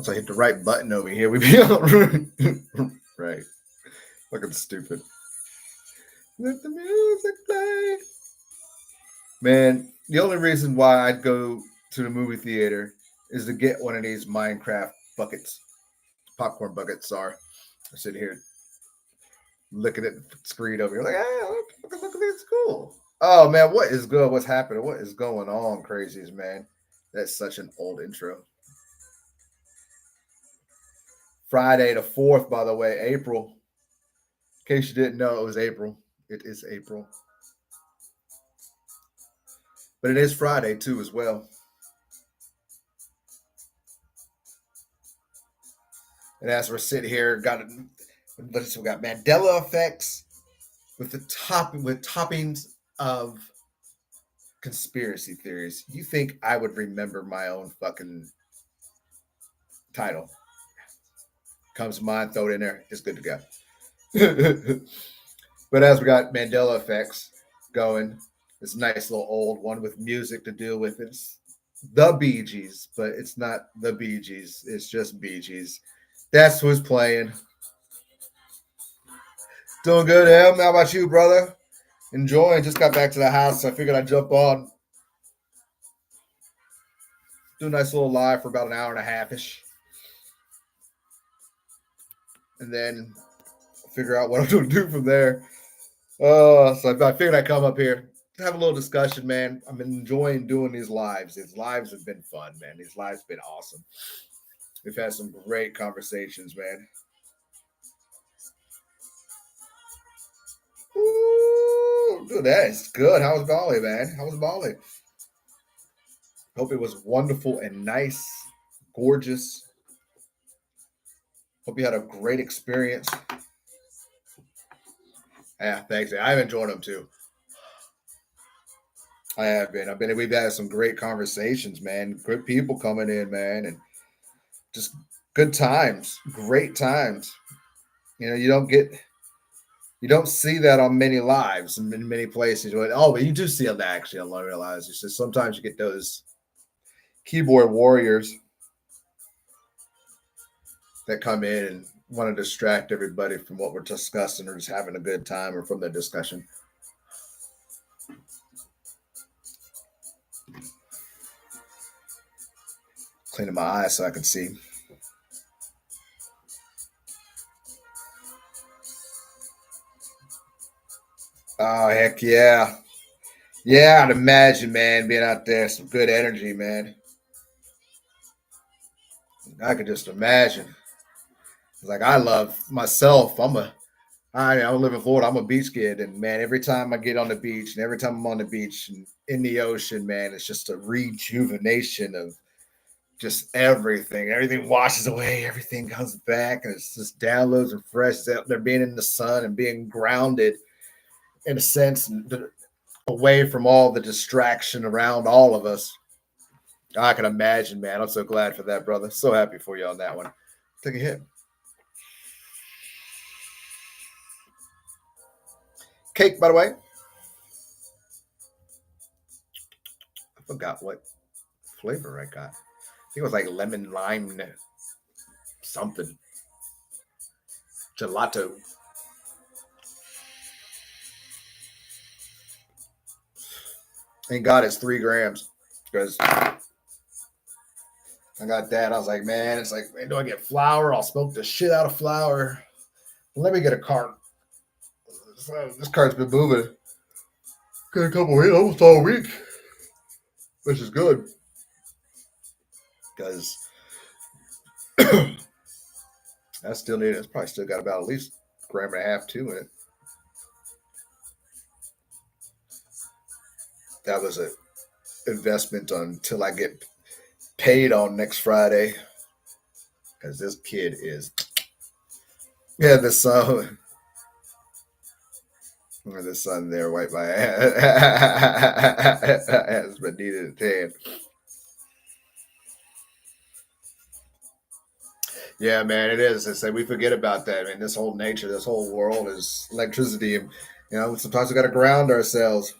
Once I hit the right button over here, we be on. Right. Looking stupid. Let the music play. Man, the only reason why I'd go to the movie theater is to get one of these Minecraft buckets, popcorn buckets. Sorry, I sit here looking at the screen over here, like, hey, look at this, cool. Oh man, what is good? What's happening? What is going on? Crazies, man. That's such an old intro. Friday the 4th, by the way, April. In case you didn't know, it was April. It is April. But it is Friday too, as well. And as we're sitting here, we got Mandela effects with the toppings of conspiracy theories. You think I would remember my own fucking title? Comes to mind, throw it in there. It's good to go. But as we got Mandela effects going, this nice little old one with music to deal with. It's the Bee Gees, but it's not the Bee Gees. It's just Bee Gees. That's who's playing. Doing good, Em. How about you, brother? Enjoying. Just got back to the house, so I figured I'd jump on. Do a nice little live for about an hour and a half ish. And then figure out what I'm going to do from there. So I figured I'd come up here to have a little discussion, man. I've been enjoying doing these lives. These lives have been fun, man. These lives have been awesome. We've had some great conversations, man. Ooh, dude, that is good. How was Bali, man? How was Bali? Hope it was wonderful and nice, gorgeous. Hope you had a great experience. Yeah, thanks. I've enjoyed them too. I have been. I've been. We've had some great conversations, man. Good people coming in, man, and just good times, great times. You don't see that on many lives and in many places. Oh, but you do see it actually. I realize it's just sometimes you get those keyboard warriors that come in and want to distract everybody from what we're discussing or just having a good time or from the discussion. Cleaning my eyes so I can see. Oh heck yeah. Yeah, I'd imagine, man, being out there, some good energy, man. I could just imagine. Like I love myself. I live in Florida. I'm a beach kid, and man, every time I get on the beach, and every time I'm on the beach and in the ocean, man, it's just a rejuvenation of just everything. Everything washes away. Everything comes back, and it's just downloads and fresh. It's out there being in the sun and being grounded in a sense, away from all the distraction around all of us. I can imagine, man. I'm so glad for that, brother. So happy for you on that one. Take a hit. Cake, by the way. I forgot what flavor I got. I think it was like lemon lime something. Gelato. Thank God it's 3 grams because I got that. I was like, man, it's like, man, do I get flour? I'll smoke the shit out of flour. Let me get a cart. This cart's been moving. Got a couple weeks, almost all week, which is good because I still need it. It's probably still got about at least a gram and a half, 2 in it. That was a investment until I get paid on next Friday because this kid is the sun. The sun there wiped my ass, but needed a tan. Yeah, man, it is. I say we forget about that. I mean, this whole nature, this whole world is electricity. Sometimes we got to ground ourselves.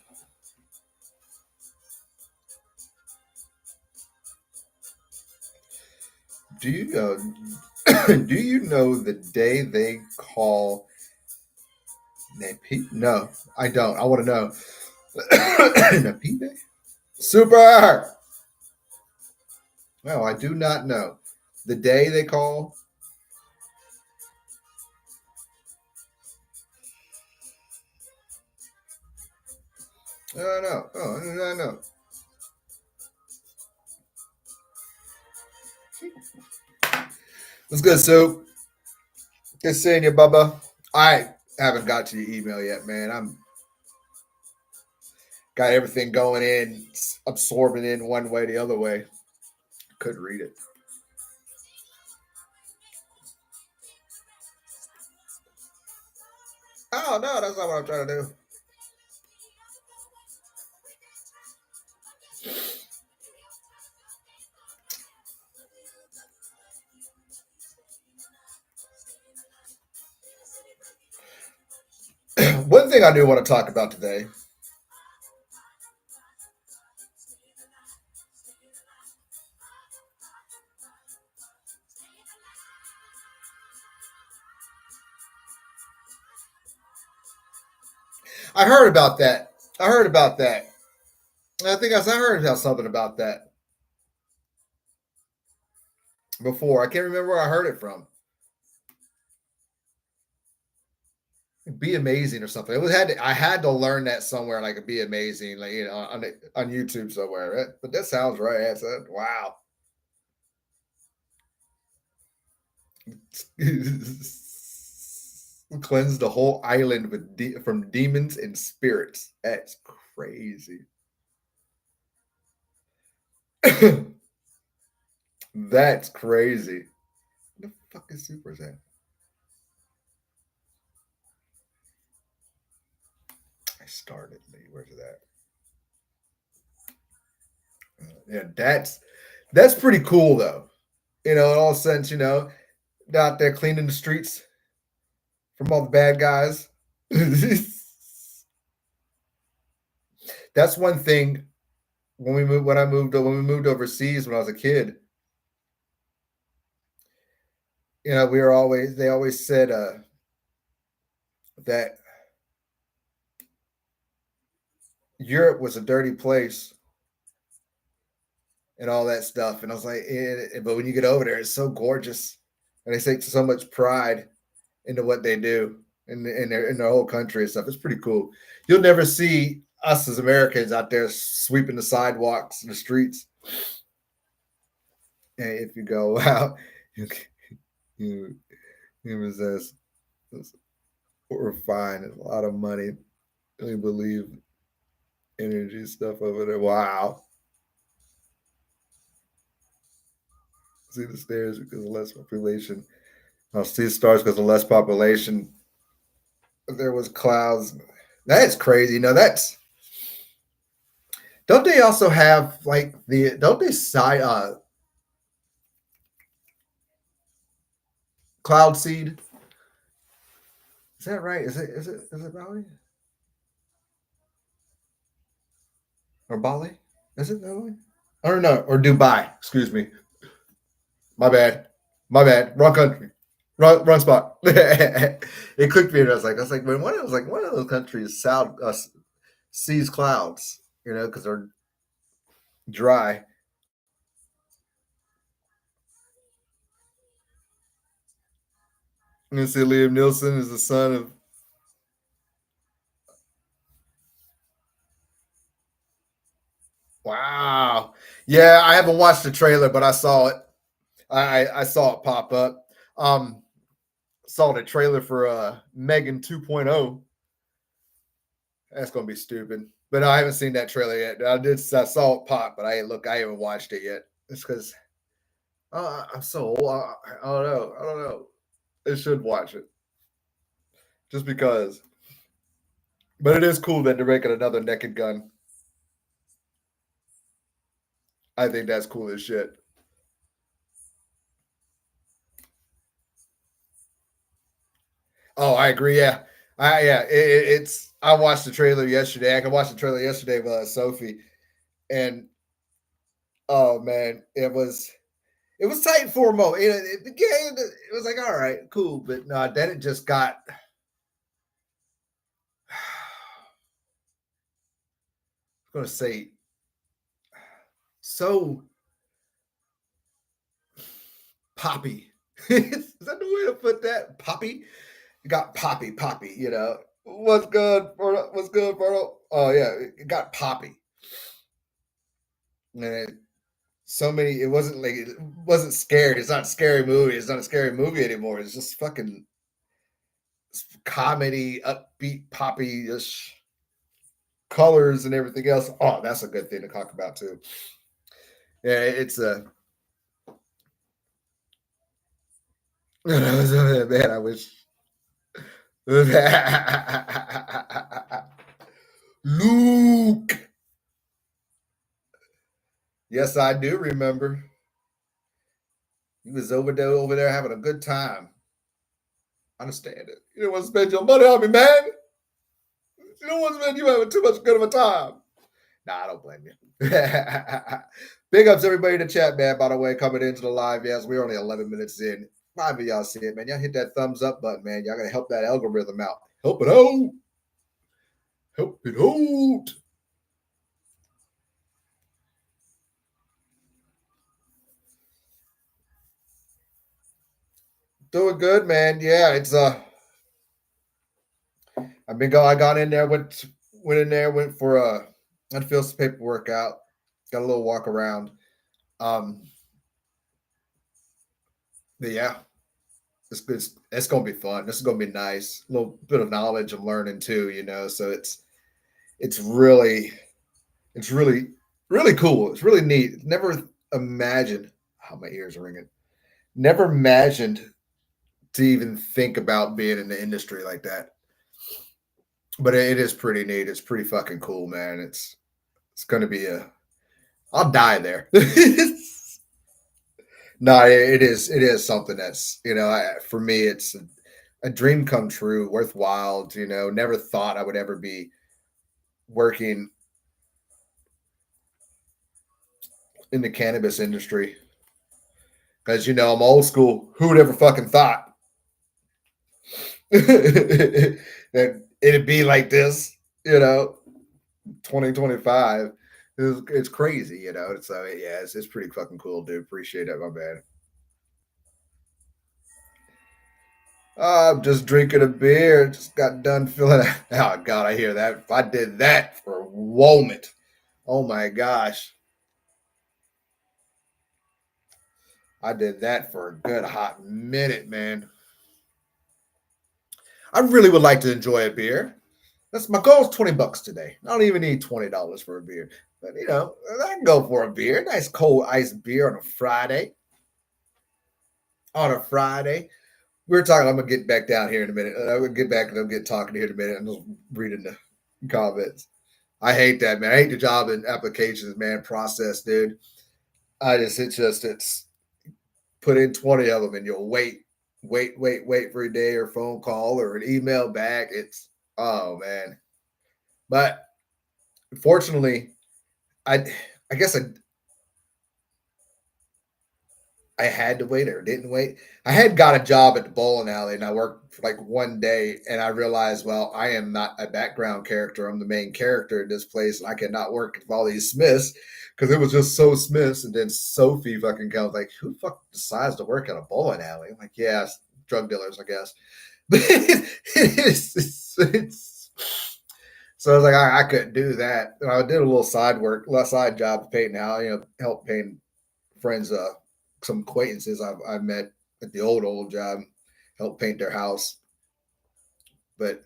Do you know? Do you know the day they call Napi? No, I don't. I want to know. Napi Day? Super. No, I do not know. The day they call. I don't know. Oh, I don't know. What's good, Soup? Good seeing you, Bubba. I haven't got to your email yet, man. I'm got everything going in, absorbing in one way, the other way. Couldn't read it. Oh no, that's not what I'm trying to do. One thing I do want to talk about today. I heard about that. I heard about that. I think I heard about something about that before. I can't remember where I heard it from. Be amazing or something. It was had to, I had to learn that somewhere, like be amazing, like on YouTube somewhere. Right? But that sounds right. I said, wow. Cleanse the whole island from demons and spirits. That's crazy. That's crazy. What the fuck is Super that? I started Lee. Where's that? Yeah, that's pretty cool though. In all sense, out there cleaning the streets from all the bad guys. That's one thing when we moved overseas when I was a kid. They always said that Europe was a dirty place and all that stuff. And I was like, but when you get over there, it's so gorgeous, and they take so much pride into what they do in their whole country and stuff. It's pretty cool. You'll never see us as Americans out there sweeping the sidewalks and the streets. And if you go out, you possess we're fine. It's a lot of money. We believe energy stuff over there. Wow. See the stairs because of less population. I'll see stars because of less population. There was clouds. That's crazy. That's don't they also have like don't they side cloud seed? Is that right? Is it Bali? Or Bali? Is it Bali? Or no, or Dubai. Excuse me. My bad. My bad. Wrong country. Wrong spot. It clicked me, and I was like, one of those countries sees clouds, because they're dry. You see, Liam Nielsen is the son of. Wow. Yeah, I haven't watched the trailer, but I saw it. I saw it pop up. Saw the trailer for Megan 2.0. That's gonna be stupid. But no, I haven't seen that trailer yet. I saw it pop, but I haven't watched it yet. It's because I'm so old. I don't know. I don't know. I should watch it just because. But it is cool that they're making another Naked Gun. I think that's cool as shit. Oh, I agree. Yeah, it's. I watched the trailer yesterday. I can watch the trailer yesterday with Sophie, and oh man, it was tight for a moment. It began. It was like, all right, cool, but no, then it just got. I'm gonna say so poppy. Is that the way to put that? Poppy. It got poppy. You know what's good, Berto? What's good, Berto? Oh yeah, it got poppy. And so many. It wasn't like it wasn't scary. It's not a scary movie. It's not a scary movie anymore. It's just fucking comedy, upbeat, poppy, just colors and everything else. Oh, that's a good thing to talk about too. Yeah, it's a man. I wish Luke. Yes, I do remember. He was over there having a good time. I understand it. You don't want to spend your money on me, man. You don't want to spend you having too much good of a time. Nah, I don't blame you. Big ups everybody in the chat, man. By the way, coming into the live. Yes, we're only 11 minutes in. 5 of y'all see it, man. Y'all hit that thumbs up button, man. Y'all gotta help that algorithm out. Help it out. Help it out. Doing good, man. Yeah, it's I got in there, went in there, went for I fill some paperwork out, got a little walk around. Um yeah, it's gonna be fun. This is gonna be nice. A little bit of knowledge I'm learning too, you know. So it's really it's really really cool. It's really neat. Never imagined how my ears are ringing. Never imagined to even think about being in the industry like that. But it is pretty neat. It's pretty fucking cool, man. It's gonna be a I'll die there. No, it is something that's for me it's a dream come true, worthwhile. Never thought I would ever be working in the cannabis industry because I'm old school. Who would ever fucking thought that it'd be like this? 2025. It's crazy. So yeah, it's pretty fucking cool, dude. Appreciate it, my man. I'm just drinking a beer. Just got done filling. Oh God, I hear that. If I did that for a moment, oh my gosh, I did that for a good hot minute, man. I really would like to enjoy a beer. That's my goal. Is $20 today. I don't even need $20 for a beer, but I can go for a beer. Nice cold iced beer on a Friday. On a Friday, we're talking. I'm gonna get back down here in a minute. I'm gonna get back and I'll get talking here in a minute. I'm just reading the comments. I hate that, man. I hate the job and applications, man. Process, dude. It's put in 20 of them and you'll wait for a day or phone call or an email back. It's oh man. But fortunately, I I guess I had to wait or didn't wait. I had got a job at the bowling alley and I worked for like one day and I realized, well, I am not a background character. I'm the main character in this place and I cannot work with all these Smiths because it was just so Smiths. And then Sophie fucking comes like, who the fuck decides to work at a bowling alley? I'm like, yeah, drug dealers, I guess. But it's so I was like, I couldn't do that. And I did a little side job painting out, help paint friends, some acquaintances I've met at the old job, help paint their house. But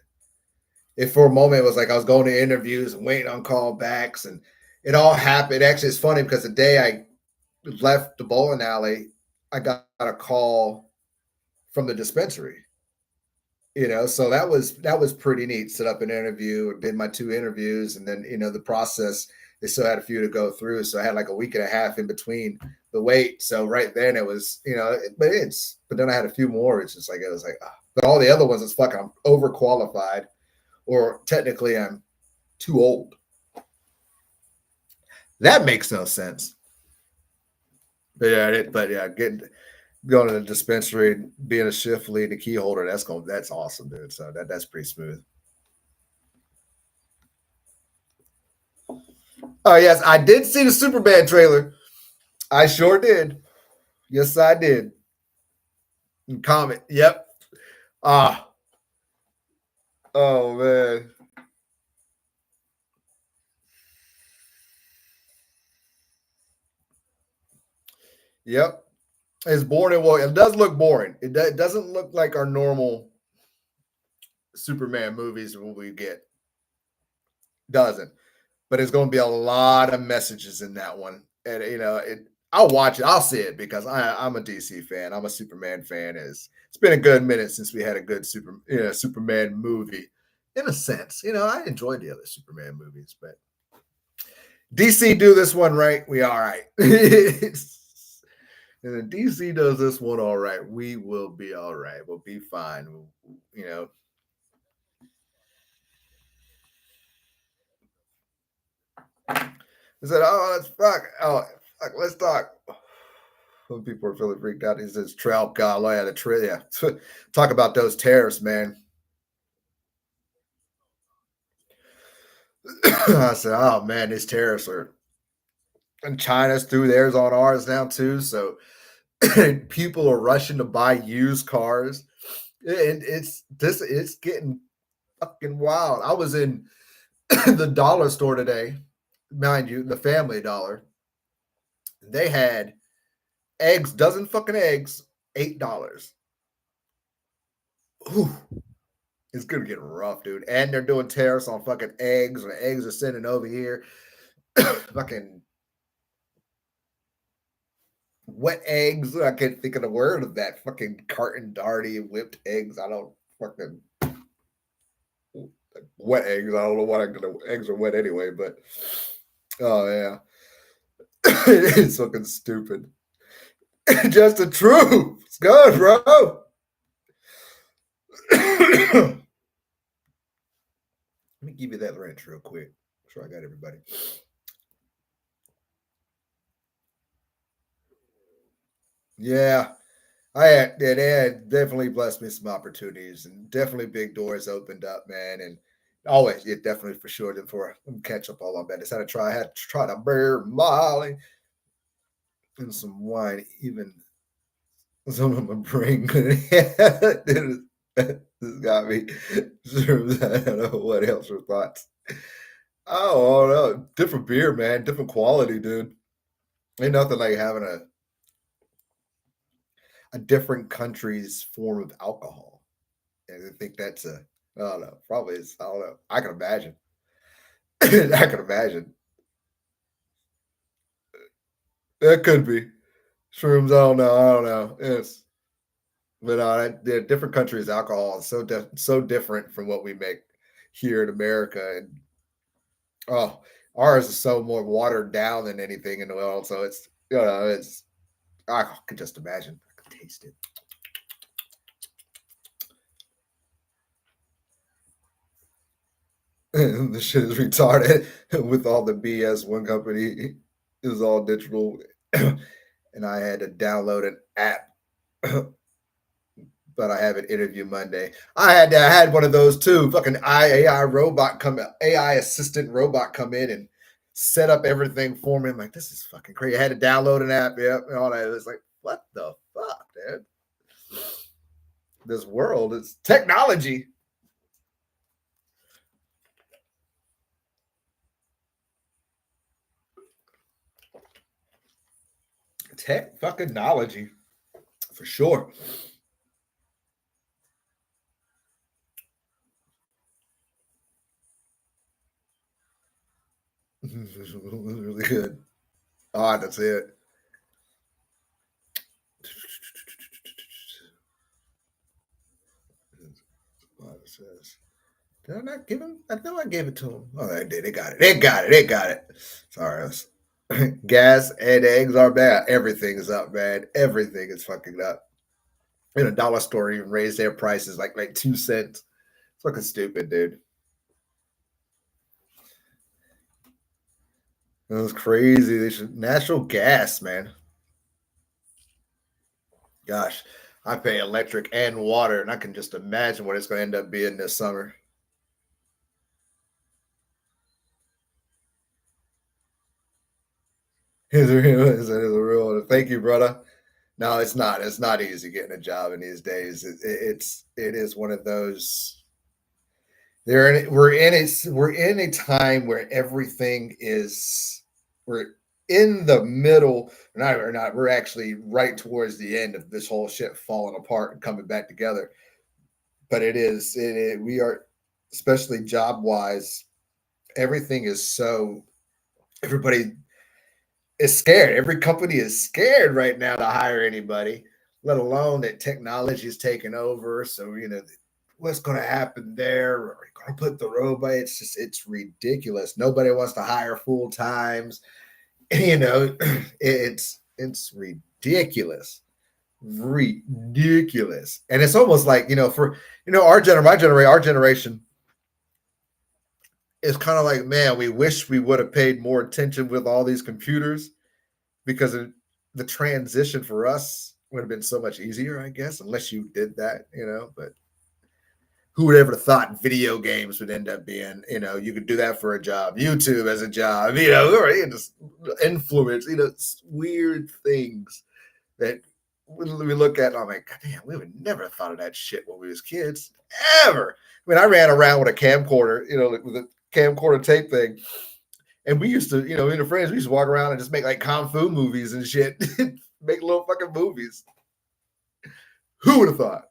if for a moment it was like I was going to interviews and waiting on callbacks, and it all happened. Actually, it's funny because the day I left the bowling alley, I got a call from the dispensary. So that was pretty neat. Set up an interview, did my 2 interviews, and then the process. They still had a few to go through, so I had like a week and a half in between the wait. So right then it was, but then I had a few more. It's just like it was like, but all the other ones, it's fucking I'm overqualified, or technically I'm too old. That makes no sense. but yeah, getting going to the dispensary and being a shift lead, the key holder, that's awesome, dude. So that's pretty smooth. Oh yes, I did see the Superman trailer. I sure did. Yes, I did. Comment. Yep. Ah. Oh man. Yep. It's boring. Well, it does look boring. It doesn't look like our normal Superman movies when we get. Doesn't. But it's going to be a lot of messages in that one, and I'll watch it. I'll see it because I'm a DC fan. I'm a Superman fan. It's been a good minute since we had a good Superman movie. In a sense, I enjoyed the other Superman movies, but DC do this one right, we all right. And if DC does this one all right, we will be all right. We'll be fine. You know, I said, "Oh, let's fuck. Oh, fuck, let's talk." Some people are feeling freaked out. He says, "Trout, God, I had a trivia. Talk about those tariffs, man." I said, "Oh man, these tariffs are." And China's through theirs on ours now too. So people are rushing to buy used cars, and it's getting fucking wild. I was in the dollar store today, mind you, the Family Dollar. They had eggs, dozen fucking eggs, $8. Ooh, it's gonna get rough, dude. And they're doing tariffs on fucking eggs, and eggs are sending over here. Fucking wet eggs. I can't think of the word of that. Fucking carton darty whipped eggs. I don't fucking wet eggs. I don't know why eggs are wet anyway, but oh yeah. It's fucking stupid. Just the truth. It's good, bro. Let me give you that wrench real quick. Make sure I got everybody. Yeah, they had definitely blessed me some opportunities and definitely big doors opened up, man. And always, yeah, definitely for sure. Before I catch up all on that, I had to try the beer, Molly, and some wine, even some of my brain couldn't. This got me. I don't know what else your thoughts. Oh no, different beer, man, different quality, dude. Ain't nothing like having a different country's form of alcohol. And I think that's I don't know, probably is, I don't know. I can imagine. I can imagine. That could be. Shrooms, I don't know. Yes. But different countries' alcohol is so different from what we make here in America. And oh, ours is so more watered down than anything in the world. So it's I could just imagine. I could taste it. The shit is retarded with all the BS. One company is all digital, and I had to download an app, but I have an interview Monday. I had one of those too. Fucking AI assistant robot come in and set up everything for me. I'm like, this is fucking crazy. I had to download an app, yep, and all that. It was like, what the fuck, dude? This world is technology. Tech fucking knowledge for sure. Really good. Ah, that's it. What it says. Did I not give him? I know I gave it to him. Oh, they did. They got it. They got it. They got it. Sorry. Gas and eggs are bad. Everything is up, man. Everything is fucking up. And a dollar store even raised their prices like 2 cents. It's fucking stupid, dude. It was crazy. They should natural gas, man. Gosh, I pay electric and water, and I can just imagine what it's going to end up being this summer. It is a real one. Thank you, brother. No, it's not. It's not easy getting a job in these days. It is one of those. We're in a time where everything is we're in the middle. We're not. We're actually right towards the end of this whole shit falling apart and coming back together. But we are, especially job wise. Everything is so everybody is scared. Every company is scared right now to hire anybody, let alone that technology is taking over. So, what's going to happen there? Are we going to put the robot? It's ridiculous. Nobody wants to hire full times. It's ridiculous. Ridiculous. And it's almost like, for, our generation is kind of like, man, we wish we would have paid more attention with all these computers because the transition for us would have been so much easier, I guess, unless you did that. But who would ever thought video games would end up being, you could do that for a job, YouTube as a job, or just influence, weird things that we look at and I'm like, God damn, we would never have thought of that shit when we was kids, ever. I mean, I ran around with a camcorder, with a camcorder tape thing. And we used to, me and friends, we used to walk around and just make like kung fu movies and shit, make little fucking movies. Who would have thought?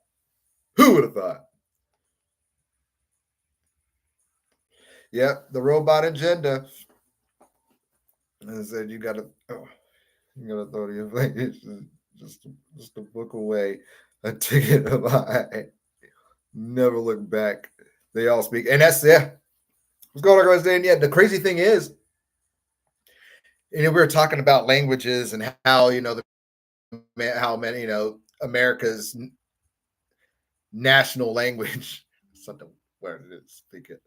Who would have thought? Yep, the robot agenda. I said you gotta throw your face just a book away, a ticket of eye. Never look back. They all speak, and that's what's going on, guys. Yeah, the crazy thing is, we were talking about languages and how how many America's national language something where it is speak it.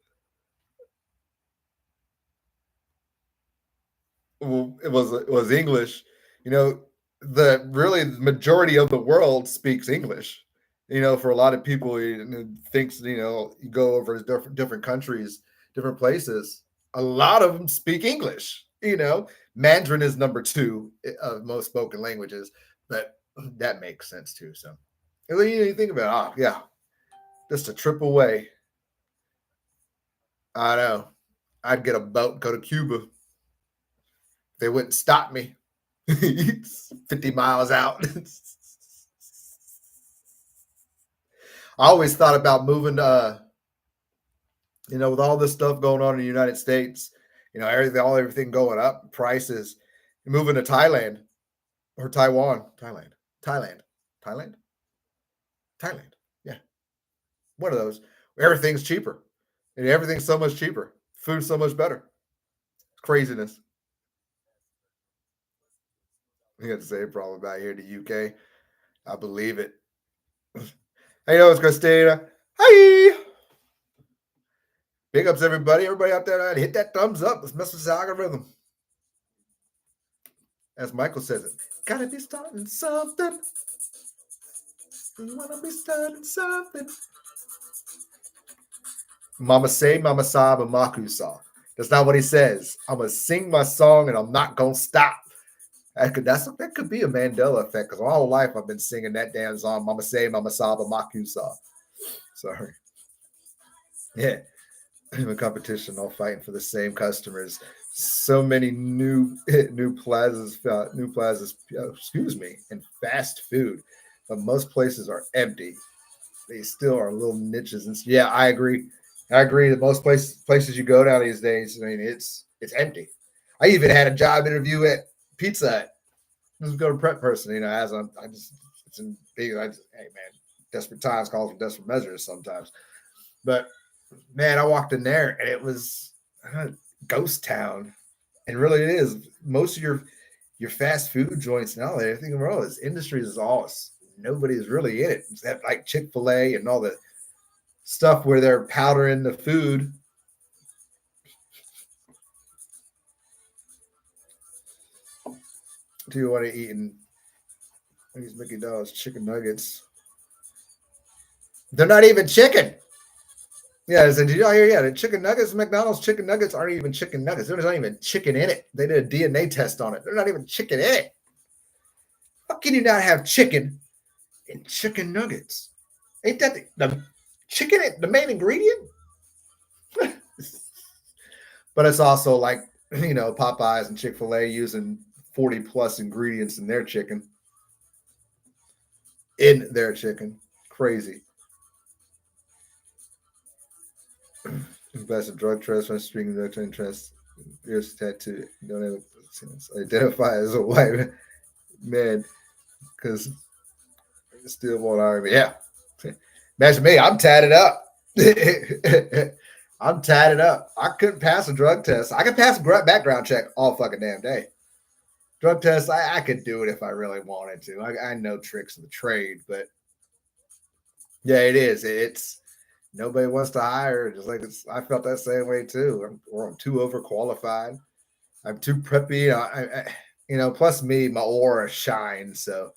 Well, it was English. You know, the really majority of the world speaks English. For a lot of people, thinks you go over to different countries, different places. A lot of them speak English. Mandarin is number two of most spoken languages, but that makes sense too. So, and then, you think about, yeah, just a trip away. I know. I'd get a boat and go to Cuba. They wouldn't stop me. 50 miles out. I always thought about moving to, with all this stuff going on in the United States, everything going up, prices, moving to Thailand or Taiwan, Thailand, Thailand, Thailand. Yeah, one of those. Everything's cheaper, and everything's so much cheaper. Food's so much better. Craziness. We got the same problem out here in the UK. I believe it. Hey, it's Christina. Hi. Big ups, everybody. Everybody out there, hit that thumbs up. Let's mess with the algorithm. As Michael says it, gotta be starting something. You wanna be starting something. Mama say, Mama saw, but Maku saw. That's not what he says. I'm gonna sing my song and I'm not gonna stop. That could be a Mandela effect because my whole life I've been singing that damn song. Mama say, Mama saw, but Maku saw. Sorry. Yeah. In competition, all fighting for the same customers. So many new plazas, excuse me, and fast food, but most places are empty. They still are little niches, and yeah, I agree. I agree that most places you go down these days, I mean, it's empty. I even had a job interview at Pizza Hut. This is go to prep person, as I just it's in big. Hey man, desperate times calls for desperate measures sometimes, but man, I walked in there and it was ghost town, and really it is. Most of your fast food joints now, everything in the world is industries is all nobody's really in it. Except like Chick-fil-A and all the stuff where they're powdering the food. Do you want to eat? And These Mickey D's chicken nuggets. They're not even chicken. Yeah, did y'all hear? Yeah, the chicken nuggets, McDonald's chicken nuggets aren't even chicken nuggets. There's not even chicken in it. They did a DNA test on it. They're not even chicken in it. How can you not have chicken in chicken nuggets? Ain't that the chicken, the main ingredient? But it's also like, Popeyes and Chick-fil-A using 40 plus ingredients in their chicken. Crazy. Best of drug trust, string drug interest. Here's a tattoo. Don't ever identify as a white man because still won't hire me. Yeah. Imagine me. I'm tatted up. I'm tatted up. I couldn't pass a drug test. I could pass a background check all fucking damn day. Drug test, I could do it if I really wanted to. I know tricks of the trade, but yeah, it is. It's nobody wants to hire. Just like I felt that same way too. I'm too overqualified. I'm too preppy. Plus me, my aura shines. So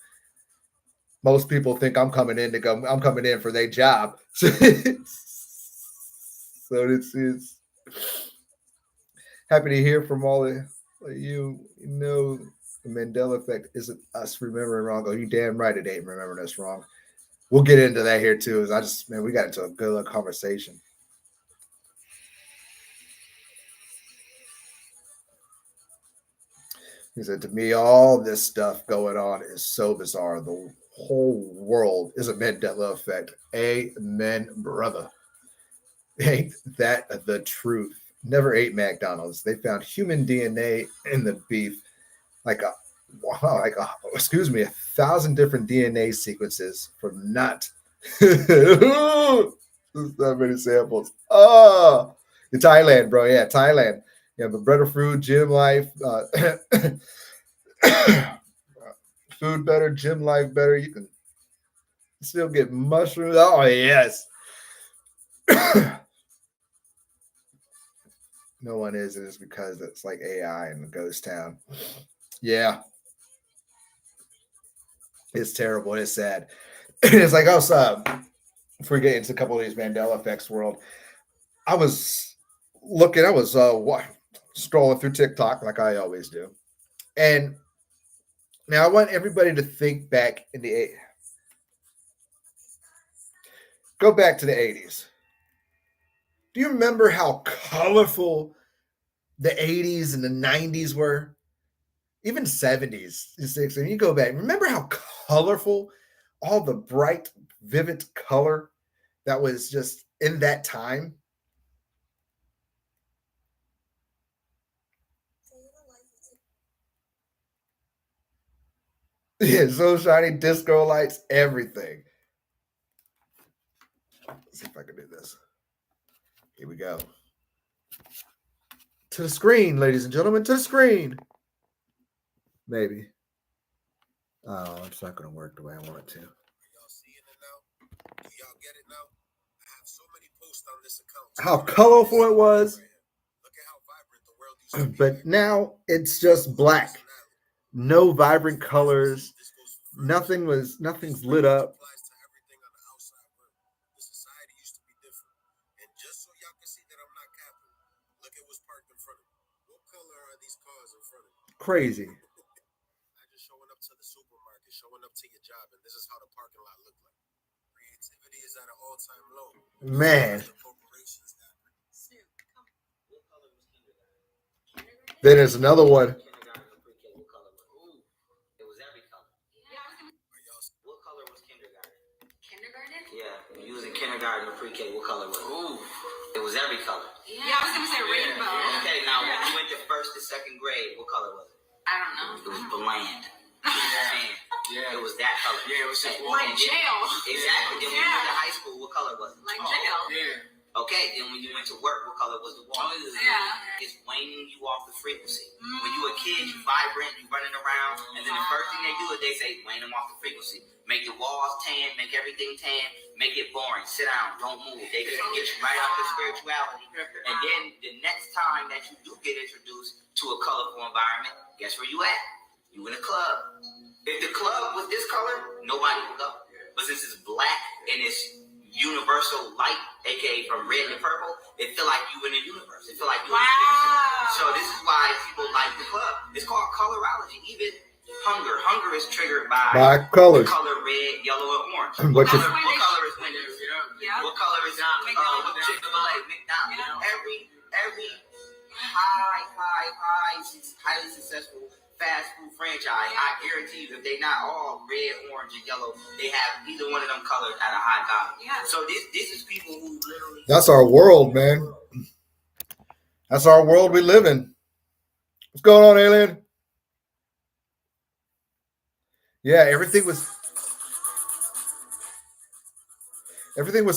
most people think I'm coming in for their job. So it's happy to hear from all of you. The Mandela effect isn't us remembering wrong. Oh, you damn right it ain't remembering us wrong. We'll get into that here too. We got into a good conversation. He said, to me, all this stuff going on is so bizarre. The whole world is a Mandela effect. Amen, brother. Ain't that the truth? Never ate McDonald's. They found human DNA in the beef, like 1,000 different DNA sequences from not that many samples. Oh, in Thailand, bro. Yeah, Thailand. Yeah, but better food, gym life, food better, gym life better. You can still get mushrooms. Oh yes. No one is. It is because it's like AI in a ghost town. Yeah. It's terrible. It's sad. It's like, before we get into a couple of these Mandela effects world, I was scrolling through TikTok like I always do. And now I want everybody to think back go back to the 80s. Do you remember how colorful the 80s and the 90s were? Even 70s, 60s. And you go back, remember how colorful all the bright, vivid color that was just in that time? Yeah, so shiny, disco lights, everything. Let's see if I can do this. Here we go. To the screen, ladies and gentlemen, to the screen. Maybe. Oh, it's not going to work the way I want it to. Are y'all seeing it now? Do y'all get it now? I have so many posts on this account. How colorful it was. Look at how vibrant the world used to be. But now it's just black. No vibrant colors. Nothing's lit up. Crazy. I just showing up to the supermarket, showing up to your job, and this is how the parking lot looked like. Creativity is at an all-time low. Man. Then there's another one. What color was kindergarten? Kindergarten? Yeah, when you was in kindergarten or pre-K, what color was it? Ooh, it was every color. Yeah, I was gonna say rainbow. Okay, now when you went to first to second grade, what color was it? I don't know. It was bland. Yeah. It was that color. Yeah, it was just like jail. Exactly. Then when you went to high school, what color was it? Like jail. Yeah. Okay, then when you went to work, what color was the wall? Yeah. It's waning you off the frequency. When you a kid, you vibrant, you running around, and then the first thing they do is they say, wane them off the frequency. Make the walls tan, make everything tan, make it boring. Sit down, don't move. They just get you right off the spirituality. And then the next time that you do get introduced to a colorful environment, guess where you at? You in a club. If the club was this color, nobody would go. But since it's black and it's universal light, aka from red to purple, it feel like you in the universe. It feel like you in the universe. So this is why people like the club. It's called colorology. Even hunger is triggered by colors. The color red, yellow, and orange. What color is Wendy's? What color is Chick-fil-A, McDonald's? Every highly successful fast food franchise, I guarantee you, if they not all red, orange, and yellow, they have either one of them colors at a high value. Yeah. So this is people who literally. That's our world, man. That's our world we live in. What's going on, alien? Yeah, everything was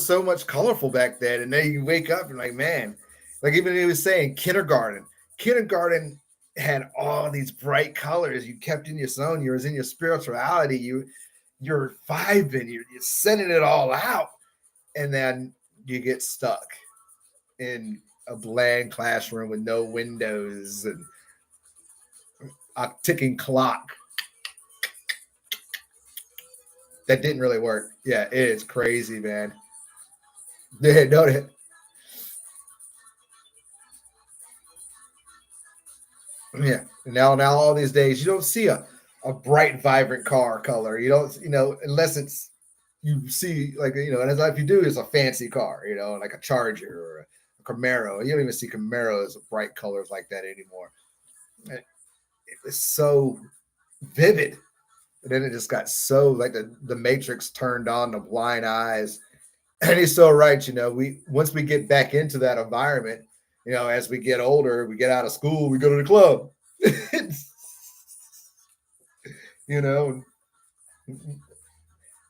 so much colorful back then, and then you wake up and like, man, like even he was saying, kindergarten had all these bright colors. You kept in your zone. You was in your spirituality. You're vibing. You're sending it all out, and then you get stuck in a bland classroom with no windows and a ticking clock. That didn't really work. Yeah, it is crazy, man. Yeah, no. Yeah. Now all these days you don't see a bright, vibrant car color. You don't, unless it's you see like, and if you do, it's a fancy car, like a Charger or a Camaro. You don't even see Camaros of bright colors like that anymore. It's so vivid. And then it just got so like the Matrix turned on, the blind eyes. And he's so right. Once we get back into that environment, as we get older, we get out of school, we go to the club.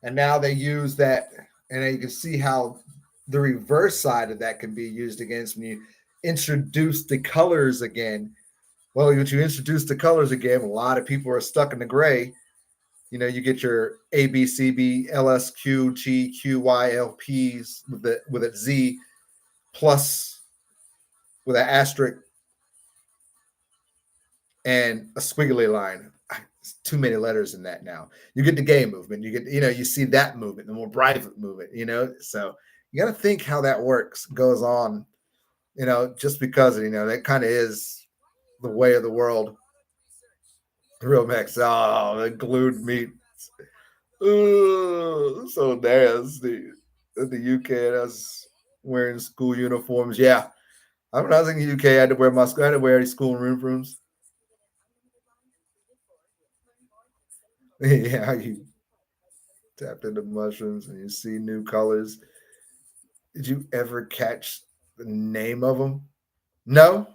And now they use that, and you can see how the reverse side of that can be used against when you introduce the colors again. Well, when you introduce the colors again, a lot of people are stuck in the gray. You get your A, B, C, B, L, S, Q, G, Q, Y, L, P's with a Z plus with an asterisk and a squiggly line. It's too many letters in that now. You get the gay movement. You get, you see that movement, the more private movement, So you got to think how that goes on, just because, that kind of is the way of the world. Real Max. Oh, the glued meat. Oh, so nasty. In the UK, that's wearing school uniforms. Yeah. When I was in the UK, I had to wear these school uniforms. Yeah, you tap into mushrooms and you see new colors. Did you ever catch the name of them? No.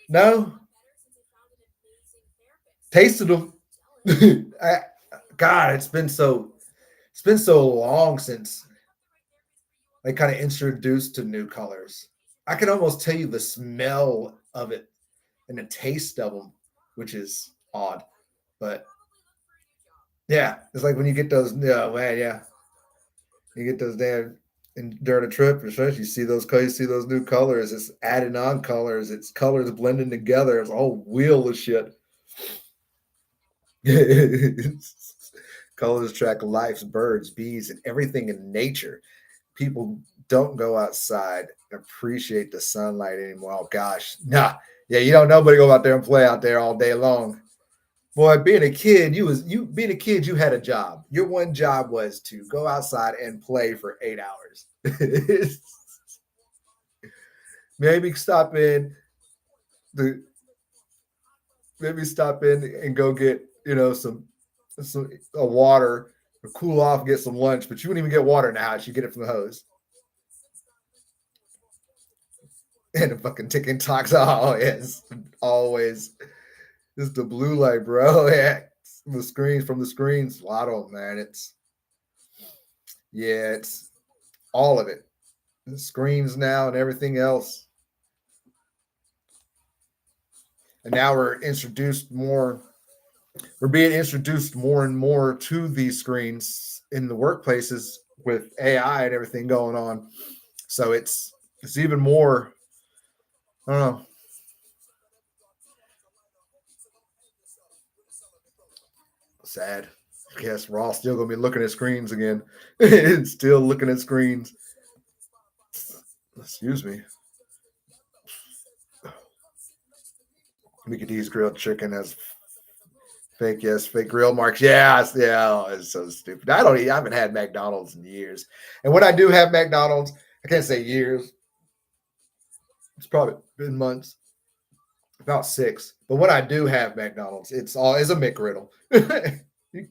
No. Tasted them. God, it's been so long since they kind of introduced to new colors. I can almost tell you the smell of it and the taste of them, which is odd. But yeah, it's like when you get those, man, yeah. You get those damn, and during a trip, especially you see those new colors. It's adding on colors. It's colors blending together. It's a whole wheel of shit. Colors track lives, birds, bees, and everything in nature. People don't go outside and appreciate the sunlight anymore. Oh gosh, nah, yeah, you don't nobody go out there and play out there all day long. Boy, being a kid, you had a job. Your one job was to go outside and play for 8 hours. Maybe stop in and go get, some water, or cool off, get some lunch, but you wouldn't even get water in the house. You get it from the hose. And the fucking ticking clocks. Oh, yes. Always. It's the blue light, bro. Yeah. From the screens. A lot of them, man. It's all of it. The screens now and everything else. And now we're being introduced more and more to these screens in the workplaces with AI and everything going on. So it's even more, I don't know. Sad. I guess we're all still gonna be looking at screens again. It's still looking at screens. Excuse me. Mickey D's grilled chicken has fake, yes, fake grill marks. Yeah, yeah, oh, it's so stupid. I haven't had McDonald's in years. And when I do have McDonald's, I can't say years. It's probably been months, about 6. But when I do have McDonald's, it's a McGriddle. you,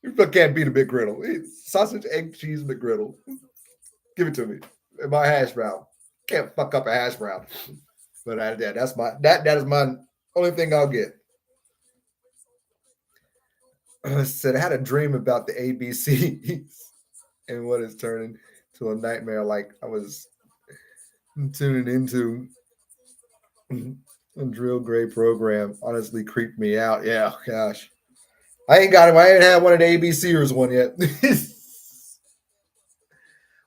you can't beat a McGriddle. It's sausage, egg, cheese, McGriddle. Give it to me. My hash brown. Can't fuck up a hash brown. But that is my only thing I'll get. I said I had a dream about the ABCs and what is turning to a nightmare. Like I was tuning into a drill grade program. Honestly, creeped me out. Yeah, gosh, I ain't got him. I ain't had one of the ABCers one yet.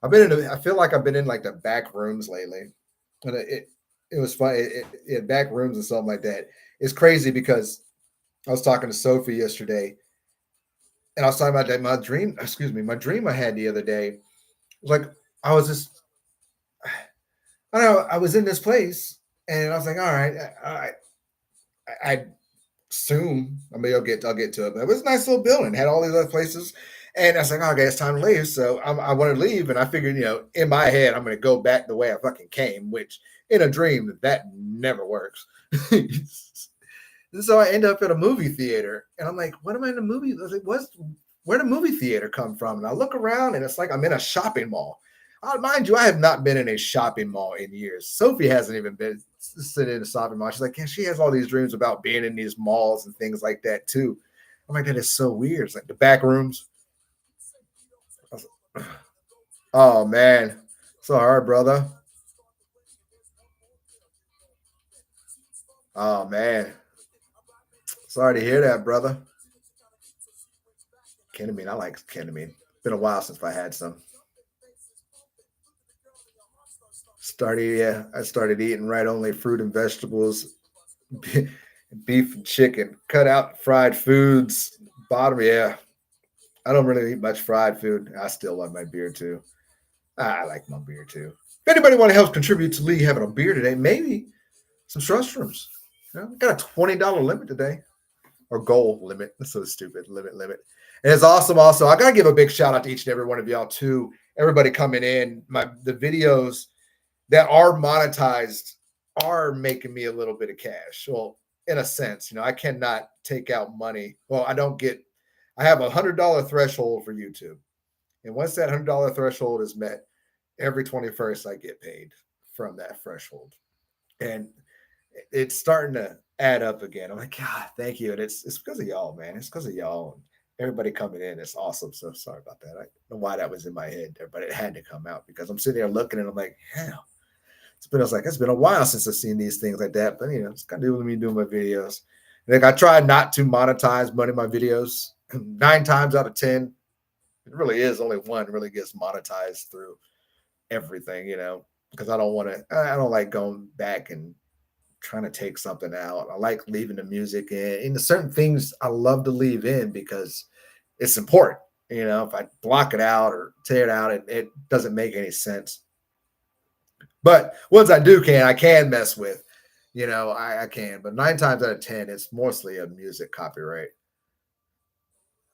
I feel like I've been in like the back rooms lately, and it was fun. Back rooms and something like that. It's crazy because I was talking to Sophie yesterday, and I was talking about that my dream. Excuse me, my dream I had the other day. Like I was just, I don't know. I was in this place, and I was like, all right, I assume. I mean, I'll get to it, but it was a nice little building. Had all these other places, and I was like, oh, okay, it's time to leave. So I want to leave, and I figured, in my head, I'm going to go back the way I fucking came, which in a dream that never works. So I end up at a movie theater, and I'm like, what am I in a movie? I was like, where'd the movie theater come from? And I look around, and it's like I'm in a shopping mall. Mind you, I have not been in a shopping mall in years. Sophie hasn't even been sitting in a shopping mall. She's like, yeah, she has all these dreams about being in these malls and things like that too. I'm like, that is so weird. It's like the back rooms. Like, oh man, so hard, brother. Oh man, sorry to hear that, brother. Ketamine, I like ketamine. Been a while since I had some. I started eating right only fruit and vegetables, beef and chicken. Cut out fried foods. Bottom, yeah. I don't really eat much fried food. I still love my beer too. I like my beer too. If anybody want to help contribute to Lee having a beer today, maybe some shrooms. Got a $20 limit today, or goal limit. That's so stupid. Limit. And it's awesome. Also, I gotta give a big shout out to each and every one of y'all too. Everybody coming in. The videos that are monetized are making me a little bit of cash. Well, in a sense, I cannot take out money. Well, I have $100 threshold for YouTube. And once that $100 threshold is met, every 21st I get paid from that threshold. And it's starting to add up again. I'm like, God, thank you. And it's because of y'all, man. It's because of y'all and everybody coming in. It's awesome. So sorry about that. I don't know why that was in my head there, but it had to come out because I'm sitting there looking and I'm like, hell. It's been a while since I've seen these things like that. But it's got to do with me doing my videos. Like I try not to monetize money in my videos. 9 times out of 10, it really is only one really gets monetized through everything, because I don't like going back and trying to take something out. I like leaving the music in. And certain things I love to leave in because it's important. If I block it out or tear it out, it doesn't make any sense. But once I can mess with, I can. But 9 times out of 10, it's mostly a music copyright.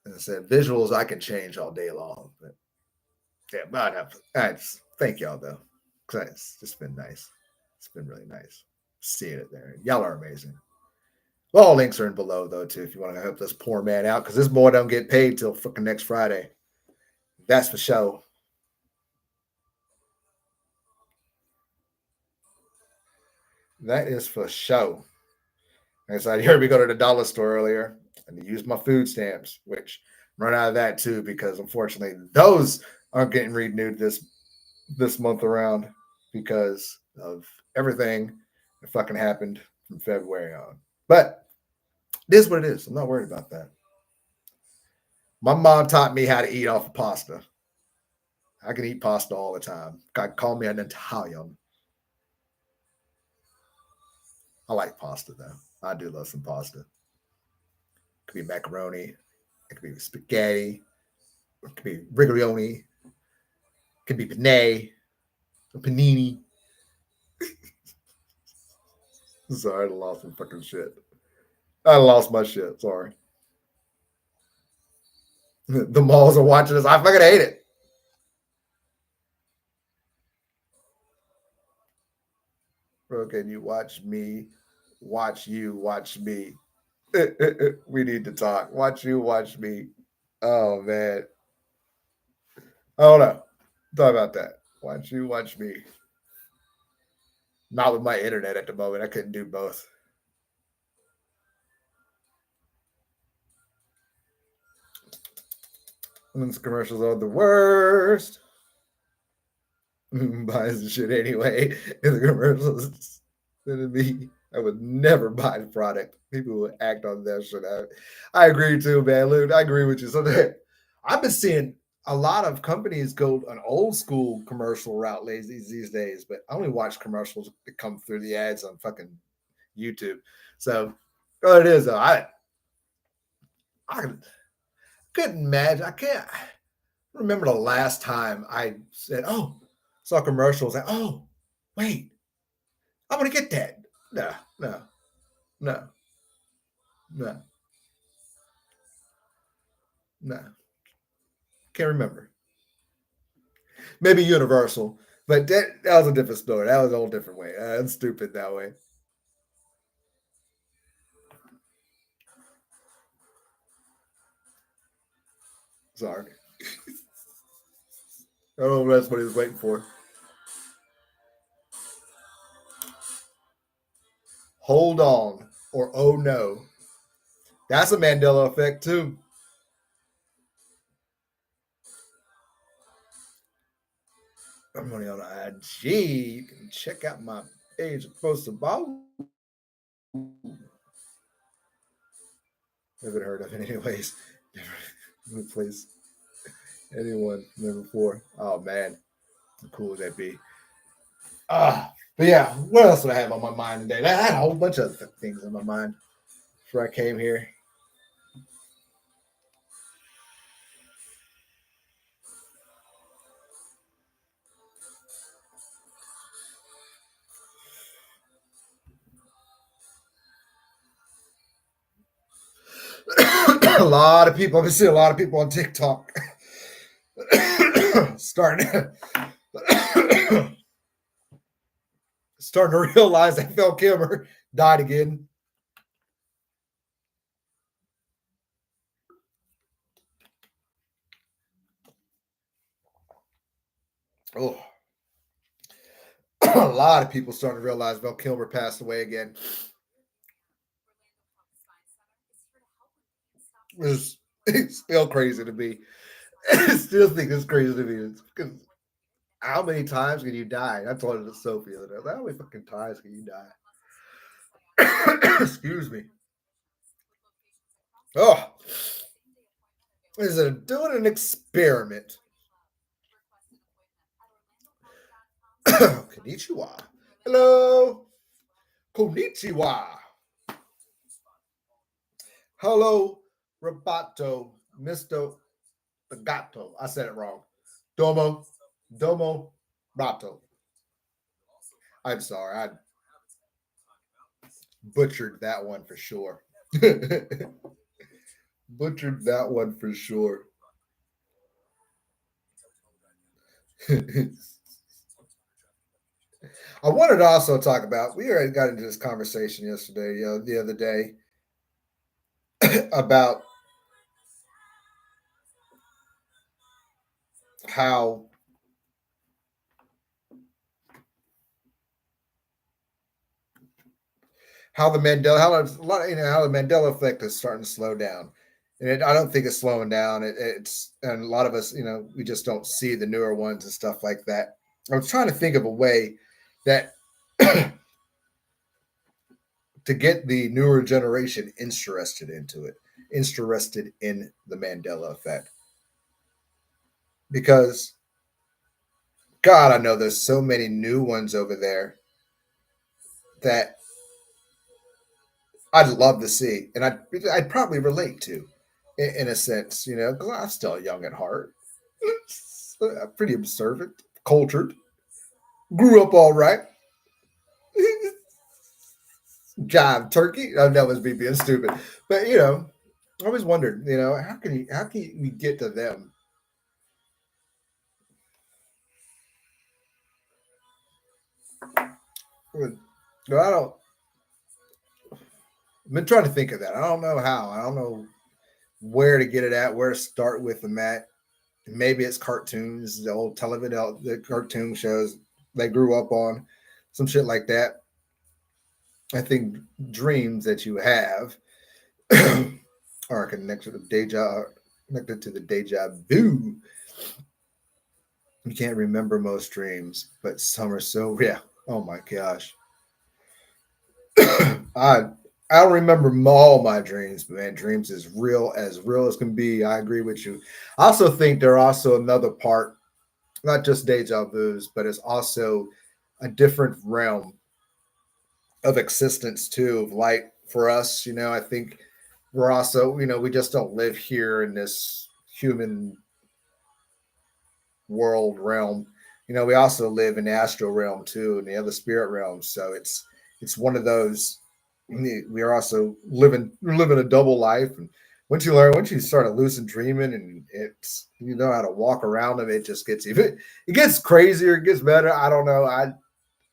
As I said, visuals I can change all day long. But yeah, but thank y'all though, because it's just been nice. It's been really nice seeing it there. Y'all are amazing. Well, all links are in below though too if you want to help this poor man out because this boy don't get paid till fucking next Friday. That's for sure. That is for sure. Like I said, you heard me go to the dollar store earlier and use my food stamps, which run out of that too because unfortunately those aren't getting renewed this month around because of everything that fucking happened from February on. But it is what it is. I'm not worried about that. My mom taught me how to eat off of pasta. I can eat pasta all the time. God call me an Italian. I like pasta though. I do love some pasta. Could be macaroni, It could be spaghetti. It could be rigatoni. It could be penne. Or panini. Sorry, I lost my fucking shit. I lost my shit. Sorry. The malls are watching this. I fucking hate it. Bro, can you watch me? Watch you. Watch me. We need to talk. Watch you. Watch me. Oh man. I don't know. Talk about that. Watch you. Watch me. Not with my internet at the moment. I couldn't do both. These commercials are the worst. Buys the shit anyway. In the commercials, to me, I would never buy the product. People would act on that shit. I agree too, man. Luke, I agree with you. So I've been seeing a lot of companies go an old school commercial route these days, but I only watch commercials that come through the ads on fucking YouTube. So what it is though, I couldn't imagine. I can't remember the last time I said, "Oh, saw commercials." Like, oh, wait, I'm gonna get that. No, no, no, no, no. Can't remember. Maybe Universal, but that was a different story. That was a whole different way. That's stupid that way. Sorry. I don't know what that's what he was waiting for. Hold on or oh no. That's a Mandela effect too. I'm only on IG. You can check out my page post about. Never heard of it, anyways. Never place anyone never before. Oh man, how cool would that be? But yeah, what else did I have on my mind today? I had a whole bunch of things on my mind before I came here. A lot of people. I've been seeing a lot of people on TikTok starting starting to realize that Phil Kilmer died again. Oh, a lot of people starting to realize Val Kilmer passed away again. It's still crazy to me. I still think it's crazy to me. Because how many times can you die? I told it to Sophie the other day. How many fucking times can you die? Excuse me. Oh, is it doing an experiment? Konnichiwa. Hello. Konnichiwa. Hello, Roboto, Mr. Gato. I said it wrong. Domo, Rato. I'm sorry. I butchered that one for sure. Butchered that one for sure. I wanted to also talk about, we already got into this conversation yesterday, the other day, about how the Mandela, how the Mandela effect is starting to slow down. And I don't think it's slowing down. It's, and a lot of us, we just don't see the newer ones and stuff like that. I was trying to think of a way that to get the newer generation interested into it, interested in the Mandela effect. Because, God, I know there's so many new ones over there that I'd love to see, and I'd probably relate to. in a sense, because I'm still young at heart. I'm pretty observant, cultured, grew up all right. Jive turkey. Oh, that was me being stupid. But I always wondered, how can we get to them? No, I don't. I've been trying to think of that. I don't know how. I don't know where to get it at, where to start with them at. Maybe it's cartoons, the old television, the cartoon shows they grew up on, some shit like that. I think dreams that you have are connected to the deja vu. You can't remember most dreams, but some are so yeah. Oh my gosh, I I don't remember all my dreams, but man, dreams is real as can be. I agree with you. I also think there are also another part, not just deja vu's, but it's also a different realm of existence too, of light for us. I think we're also, we just don't live here in this human world realm. We also live in the astral realm too, and the other spirit realms. So it's one of those. We are also living a double life, and once you start a lucid dreaming, and it's you know how to walk around them, it just gets even. It gets crazier. It gets better. I don't know. I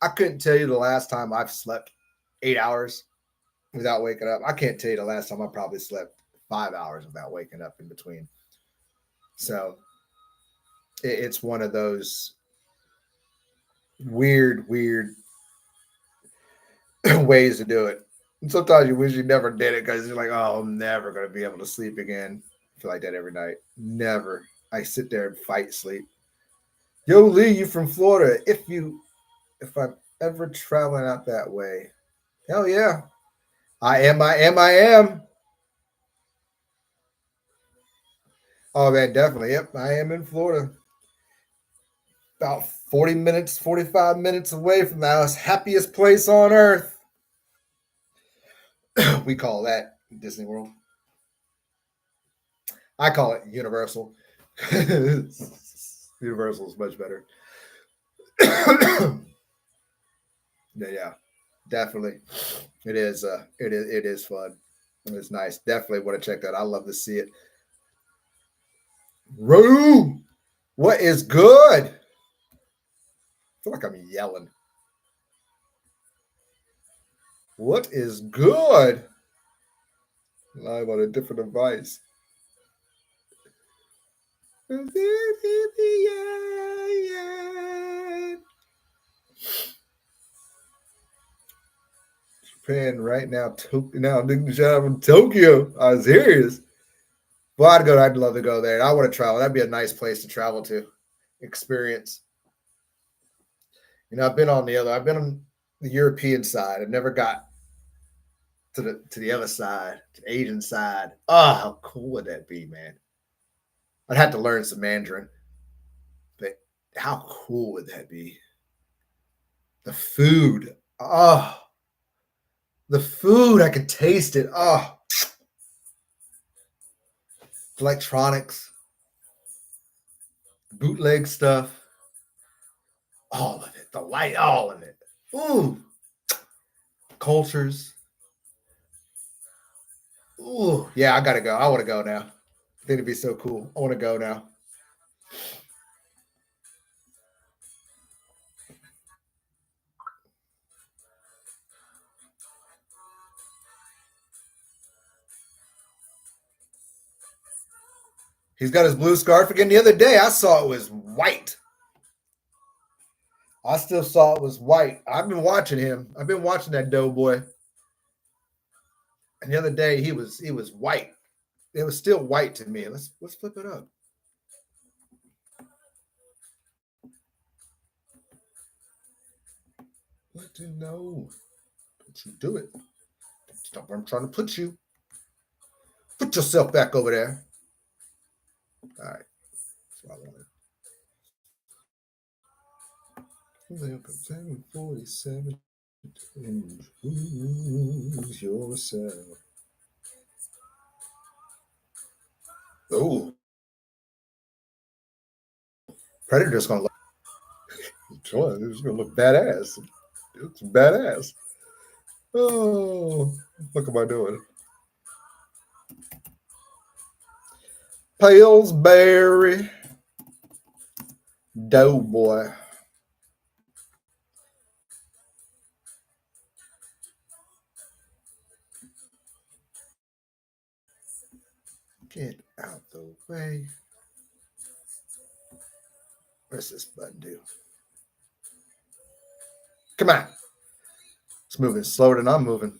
couldn't tell you the last time I've slept 8 hours without waking up. I can't tell you the last time I probably slept 5 hours without waking up in between. So it's one of those weird ways to do it. And sometimes you wish you never did it because you're like, oh, I'm never going to be able to sleep again. I feel like that every night. Never. I sit there and fight sleep. Yo, Lee, you from Florida. If I'm ever traveling out that way, hell yeah. I am. Oh man, definitely. Yep, I am in Florida. About 40 minutes, 45 minutes away from the happiest place on earth. We call that Disney World. I call it Universal. Universal is much better. Yeah, definitely. It is. It is fun. It's nice. Definitely want to check that. I love to see it. Rue, what is good? I feel like I'm yelling. What is good? Live on a different device. Japan right now. Now, shout out from Tokyo. I was serious. Well, I'd love to go there. I want to travel. That'd be a nice place to travel to, experience. I've been on the European side. I've never got to the other side, to the Asian side. Oh, how cool would that be, man? I'd have to learn some Mandarin, but how cool would that be? The food. Oh, the food. I could taste it. Oh, electronics, bootleg stuff, all of it. The light, all of it. Ooh, cultures. Ooh, yeah, I gotta go. I want to go now. I think it'd be so cool. I want to go now. He's got his blue scarf again. The other day, I saw it was white. I still saw it was white. I've been watching him. I've been watching that doughboy. And the other day, he was white. It was still white to me. Let's flip it up. What to know? Don't you do it? Stop where I'm trying to put you. Put yourself back over there. All right. That's what I wanted. 747 and choose yourself. Ooh, Predator's gonna look. It's gonna look badass. It's badass. Oh, what am I doing? Pillsbury Doughboy. Get out the way. What's this button do? Come on. It's moving slower than I'm moving.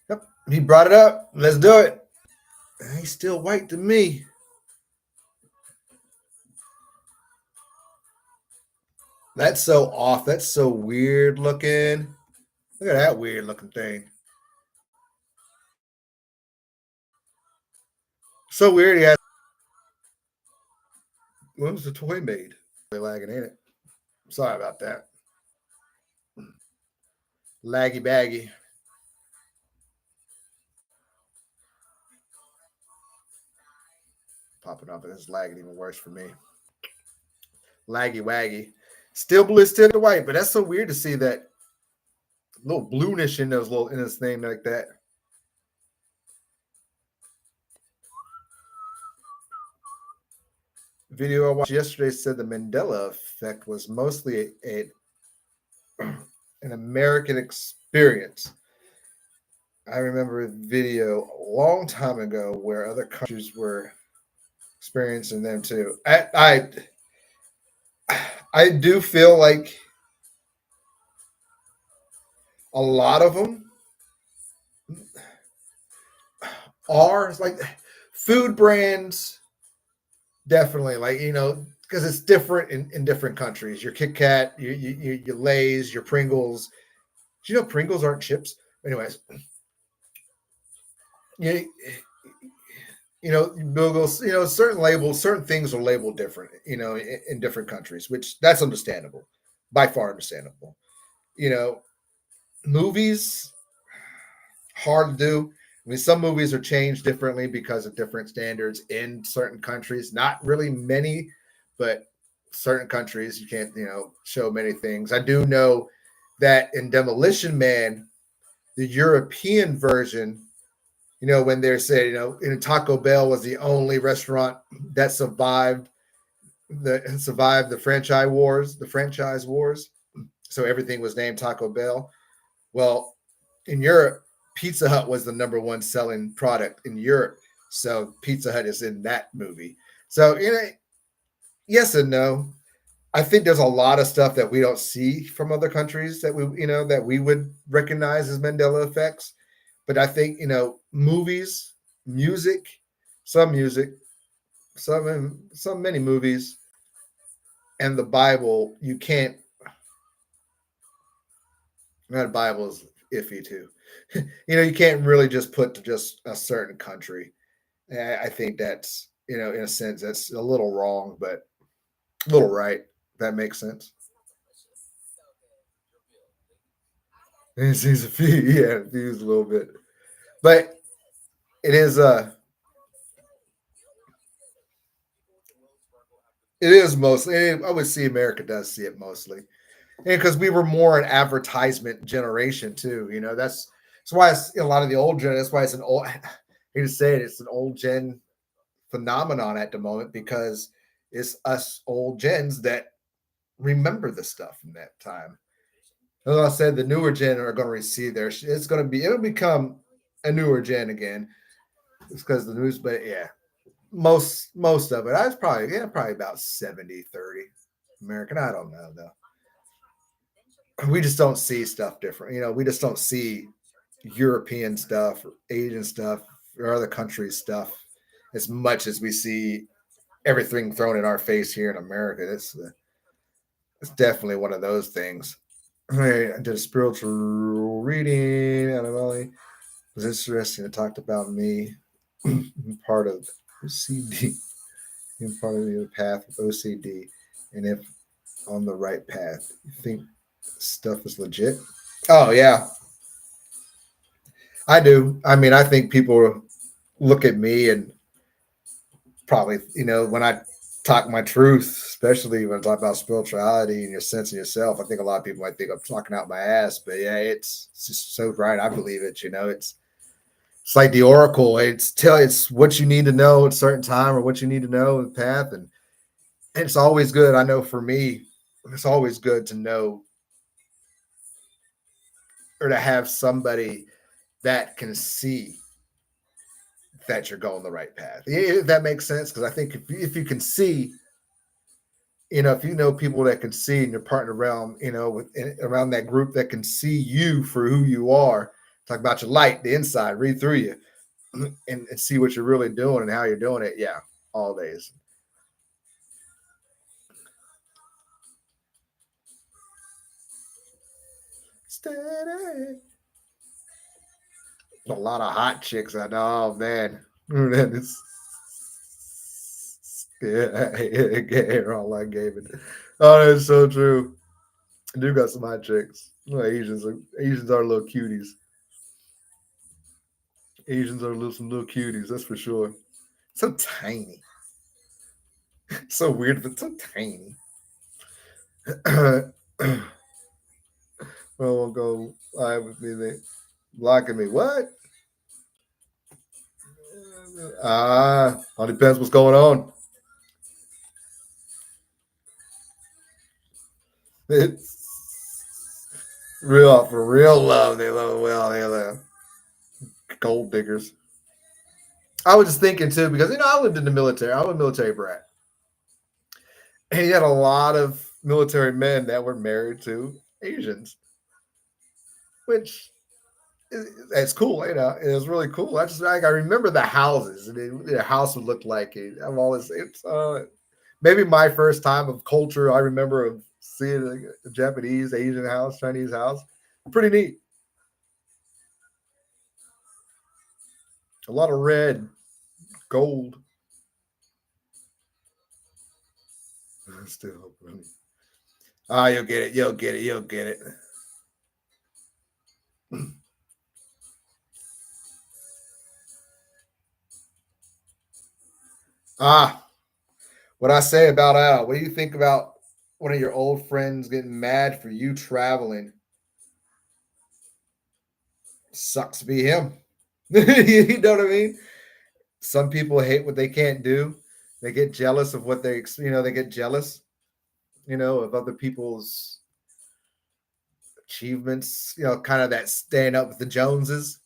Yep. He brought it up. Let's do it. He's still white to me. That's so off. That's so weird looking. Look at that weird looking thing. So weird. He has. When was the toy made? Really lagging, ain't it? Sorry about that. Laggy baggy. Popping up, and it's lagging even worse for me. Laggy waggy. Still blue, still white, but that's so weird to see that little bluish in those little in his name like that. Video I watched yesterday said the Mandela effect was mostly an American experience. I remember a video a long time ago where other countries were experiencing them too. I do feel like a lot of them are like food brands, definitely, like, because it's different in different countries. Your Kit Kat, your Lay's, your Pringles. Do you know Pringles aren't chips? Anyways, you, Google's, certain labels, certain things are labeled different, in different countries, which that's understandable, by far understandable. You know, movies, hard to do. I mean, some movies are changed differently because of different standards in certain countries. Not really many, but certain countries you can't, show many things. I do know that in Demolition Man, the European version, when they're saying, in Taco Bell was the only restaurant that survived the franchise wars. So everything was named Taco Bell. Well, in Europe, Pizza Hut was the number one selling product in Europe. So Pizza Hut is in that movie. So, yes and no. I think there's a lot of stuff that we don't see from other countries that we would recognize as Mandela effects. But I think, movies, music, some many movies, and the Bible, you can't. That Bible is iffy too. You can't really just put to just a certain country. I think that's, in a sense, that's a little wrong, but a little right. That makes sense. It seems a few, yeah, a little bit, but it is it is mostly. I would see America does see it mostly, and because we were more an advertisement generation too. That's why it's a lot of the old gen. That's why it's an old. I hate to say it, it's an old gen phenomenon at the moment because it's us old gens that remember the stuff from that time. As I said, the newer gen are going to receive their. It'll become a newer gen again. It's because the news, but yeah, most of it. I was probably about 70-30 American. I don't know though. We just don't see stuff different. We just don't see European stuff or Asian stuff or other countries' stuff as much as we see everything thrown in our face here in America. It's definitely one of those things. I did a spiritual reading out of Ellie. It was interesting. It talked about me, part of OCD, being part of the path of OCD, and if on the right path. You think stuff is legit? Oh yeah, I do. I mean, I think people look at me and probably, when I talk my truth, especially when I talk about spirituality and your sense of yourself, I think a lot of people might think I'm talking out my ass, but yeah, it's just so right. I believe it. It's like the oracle. It's what you need to know at a certain time or what you need to know in the path, and it's always good. I know for me, it's always good to know or to have somebody that can see that you're going the right path. If that makes sense, because I think if you can see, if you know people that can see and you're partnered around, around that group that can see you for who you are, talk about your light, the inside, read through you, and see what you're really doing and how you're doing it. Yeah, all days. Steady. A lot of hot chicks. I know, oh, man. It's, yeah, all I gave it. Oh, that's so true. I do got some hot chicks. Well, Asians are little cuties. Asians are some little cuties. That's for sure. So tiny. So weird, but so tiny. Well, won't go live with me. They blocking me. What? All depends what's going on. It's real for real love. They love well. They love gold diggers. I was just thinking too because I lived in the military. I was a military brat, and he had a lot of military men that were married to Asians, which it's cool. It was really cool. I remember the houses. The house would look like it. I'm always it's maybe my first time of culture. I remember of seeing a Japanese, Asian house, Chinese house. Pretty neat. A lot of red, gold. Still, you'll get it. You'll get it. You'll get it. Ah, what I say about Al. What do you think about one of your old friends getting mad for you traveling? Sucks to be him. You know what I mean? Some people hate what they can't do. They get jealous of what they get jealous, of other people's achievements, kind of that stand up with the Joneses.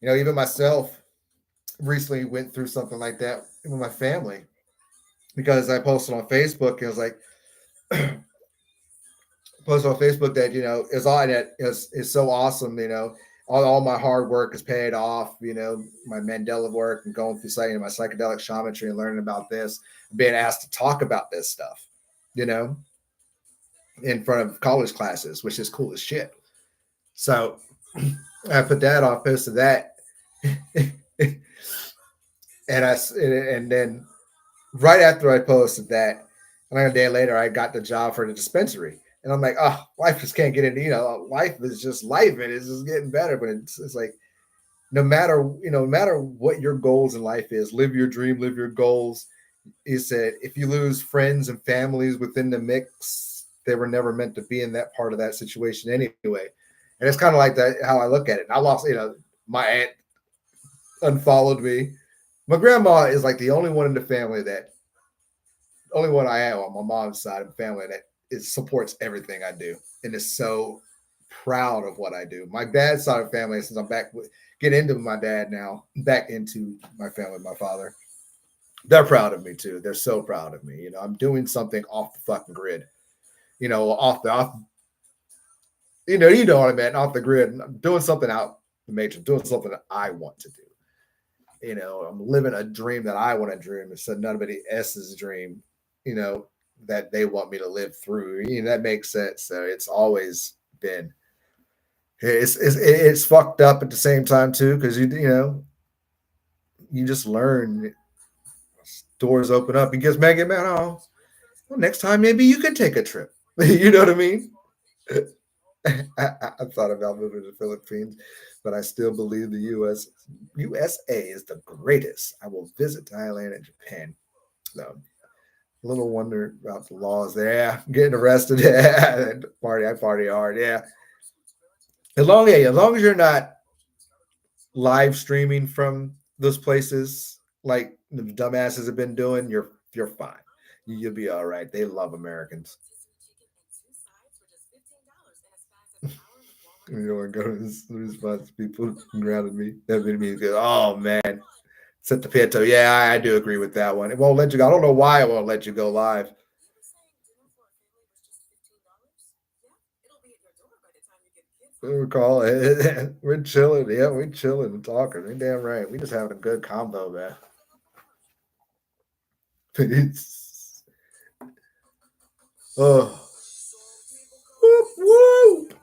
Even myself recently went through something like that with my family because I posted on Facebook and it was like, posted on Facebook that is all that is so awesome. All my hard work is paid off. My Mandela work and going through my psychedelic shamanry and learning about this, being asked to talk about this stuff, you know, in front of college classes, which is cool as shit. So I put that off, posted that, and then right after I posted that, like a day later, I got the job for the dispensary. And I'm like, oh, life just can't get into, life is just life and it's just getting better. But it's like, no matter what your goals in life is, live your dream, live your goals. He said, if you lose friends and families within the mix, they were never meant to be in that part of that situation anyway. And it's kind of like that, how I look at it. And I lost, my aunt unfollowed me. My grandma is like the only one in the family only one I have on my mom's side of the family that supports everything I do and is so proud of what I do. My dad's side of the family, since I'm back getting into my dad now, back into my family, my father, they're proud of me too. They're so proud of me. I'm doing something off the fucking grid. Off you know what I meant, off the grid. I'm doing something out the matrix, doing something that I want to do. I'm living a dream that I want to dream instead of nobody else's dream, that they want me to live through. That makes sense. So it's always been it's fucked up at the same time too, because you just learn, doors open up. He gets Megan, man, oh, well, next time maybe you can take a trip. You know what I mean? I thought about moving to the Philippines, but I still believe the USA is the greatest. I will visit Thailand and Japan. So, little wonder about the laws there. Yeah, getting arrested. Yeah, I party hard. Yeah, as long as you're not live streaming from those places like the dumbasses have been doing, you're fine. You'll be all right. They love Americans. You don't want to go to this response. People grounded me. That made me go, oh man, set the pito. Yeah, I do agree with that one. It won't let you go. I don't know why it won't let you go live. We call it. We're chilling. Yeah, we're chilling and talking. You're damn right. We just having a good combo, man. It's, oh, whoop, whoop.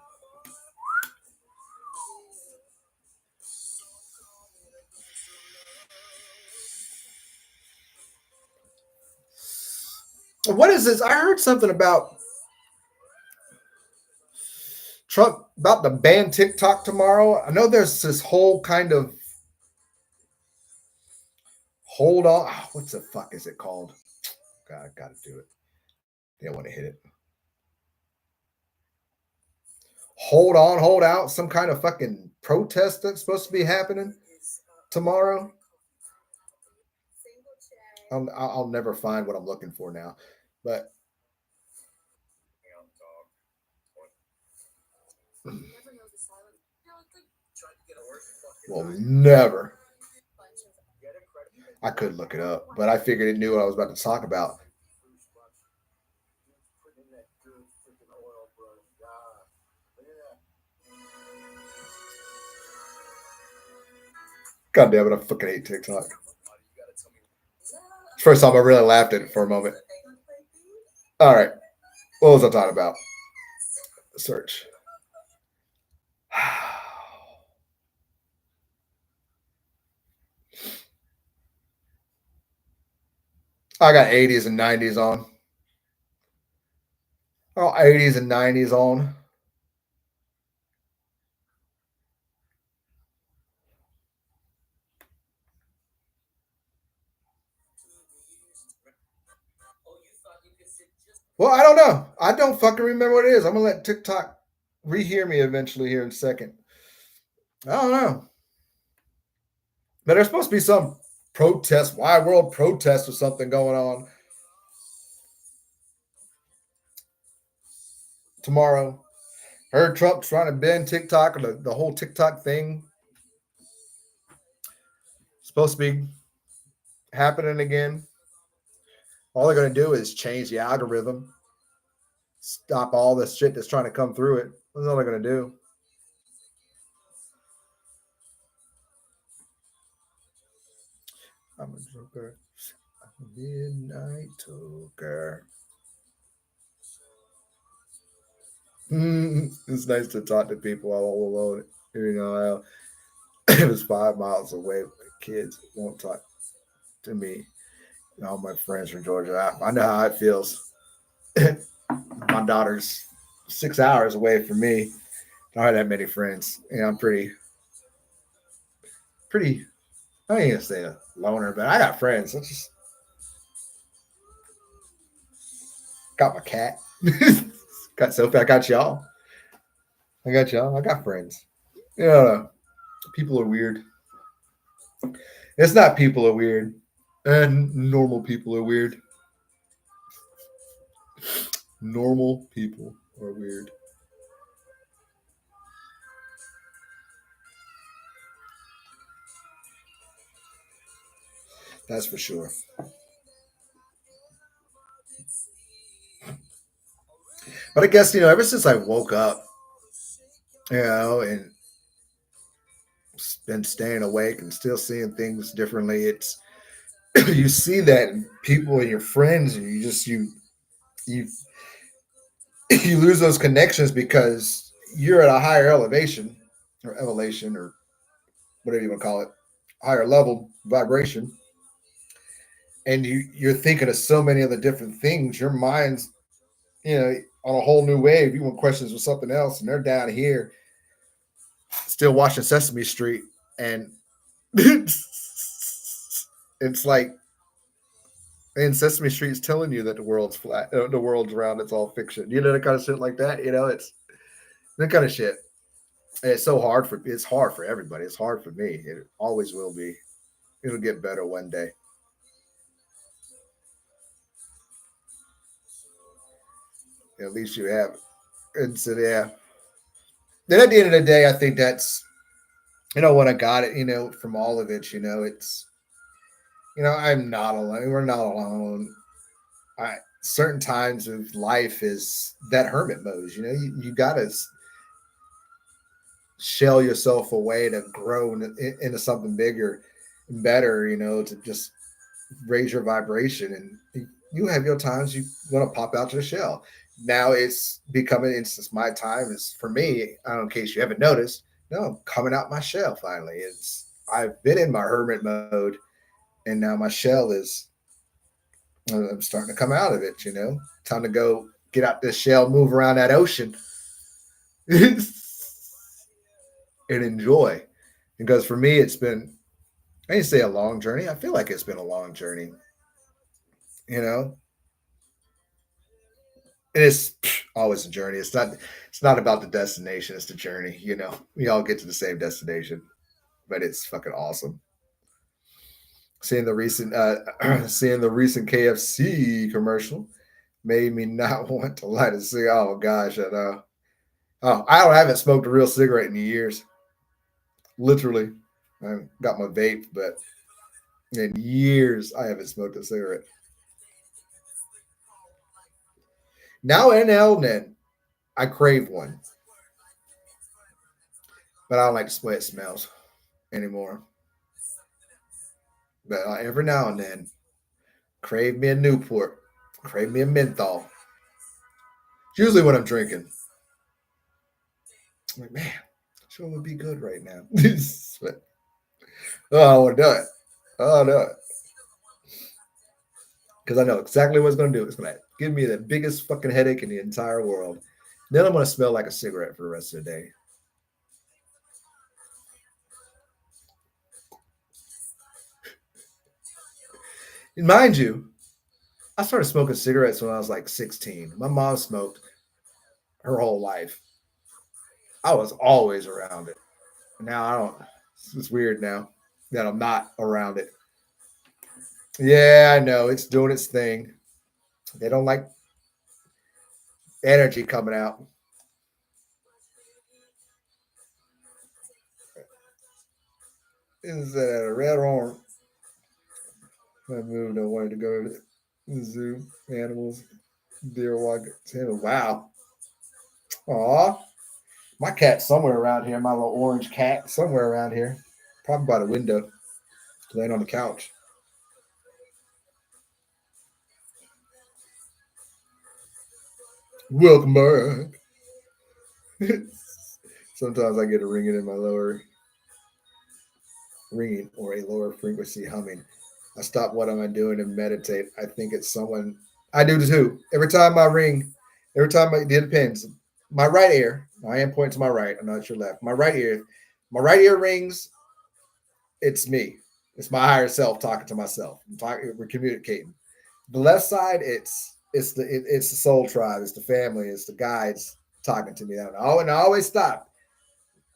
What is this? I heard something about Trump about the ban TikTok tomorrow. I know there's this whole kind of hold on. What's the fuck is it called? God, I gotta do it. They don't want to hit it. Hold on, hold out. Some kind of fucking protest that's supposed to be happening tomorrow. I'll never find what I'm looking for now, but well, never. I could look it up, but I figured it knew what I was about to talk about. God damn it, I fucking hate TikTok. First time I really laughed at it for a moment. All right, what was I talking about? Search. I got 80s and 90s on. Oh, 80s and 90s on. Well, I don't know. I don't fucking remember what it is. I'm gonna let TikTok rehear me eventually here in a second. I don't know. But there's supposed to be some protest, wide world protest or something going on tomorrow. Heard Trump trying to ban TikTok or the whole TikTok thing. Supposed to be happening again. All they're going to do is change the algorithm, stop all the shit that's trying to come through it. That's all they're going to do. I'm a joker. I'm a midnight toker. It's nice to talk to people all alone. You know, it was 5 miles away. Kids won't talk to me. All my friends from Georgia. I know how it feels. My daughter's 6 hours away from me. I don't have that many friends. I'm pretty. I ain't gonna say a loner, but I got friends. I just got my cat. Got Sophie. I got y'all. I got y'all. I got friends. You know, people are weird. It's not people are weird, and normal people are weird. Normal people are weird. That's for sure. But I guess ever since I woke up, and been staying awake and still seeing things differently, it's you see that in people and your friends, and you you lose those connections because you're at a higher elevation or elevation or whatever you want to call it, higher level vibration, and you're thinking of so many other different things. Your mind's on a whole new wave. You want questions with something else, and they're down here still watching Sesame Street, and it's like, and Sesame Street is telling you that the world's flat, the world's round, it's all fiction. You know, that kind of shit like that. You know, it's that kind of shit. And it's hard for everybody. It's hard for me. It always will be. It'll get better one day. At least you have. And so yeah. Then at the end of the day, I think that's, when I got it, from all of it, it's, I'm not alone. We're not alone. Certain times of life is that hermit mode. You gotta shell yourself away to grow into something bigger and better. To just raise your vibration, and you have your times you want to pop out your shell. Now it's becoming, it's my time. Is for me. I don't know, in case you haven't noticed. No, I'm coming out my shell finally. I've been in my hermit mode, and now my shell is. I'm starting to come out of it. Time to go get out this shell, move around that ocean, and enjoy. Because for me, it's been, I didn't say a long journey. I feel like it's been a long journey. You know, and it's always a journey. It's not about the destination. It's the journey. We all get to the same destination, but it's fucking awesome. Seeing the recent seeing the recent KFC commercial made me not want to light a cigarette. Oh gosh, I know. Oh, I haven't smoked a real cigarette in years. Literally, I got my vape, but in years I haven't smoked a cigarette. Now and then I crave one, but I don't like the way it smells anymore. But every now and then, crave me a Newport, crave me a menthol. It's usually when I'm drinking. I'm like, man, sure would be good right now. But, oh, I want to do it. Oh, no, because I know exactly what it's going to do. It's going to give me the biggest fucking headache in the entire world. Then I'm going to smell like a cigarette for the rest of the day. And mind you, I started smoking cigarettes when I was like 16. My mom smoked her whole life. I was always around it. Now I don't. It's weird now that I'm not around it. Yeah, I know. It's doing its thing. They don't like energy coming out. Is that a red or orange? I moved. I wanted to go to the zoo. Animals, deer walk. Wow. Aw. My cat's somewhere around here. My little orange cat somewhere around here. Probably by the window, laying on the couch. Welcome back. Sometimes I get a ringing in my lower ringing or a lower frequency humming. I stop what am I doing and meditate. I think it's someone. I do too. Every time I ring, it depends. My right ear, I am pointing to my right. I'm not your left. My right ear rings. It's me. It's my higher self talking to myself. We're communicating. The left side, it's the soul tribe. It's the family. It's the guides talking to me. And I always stop.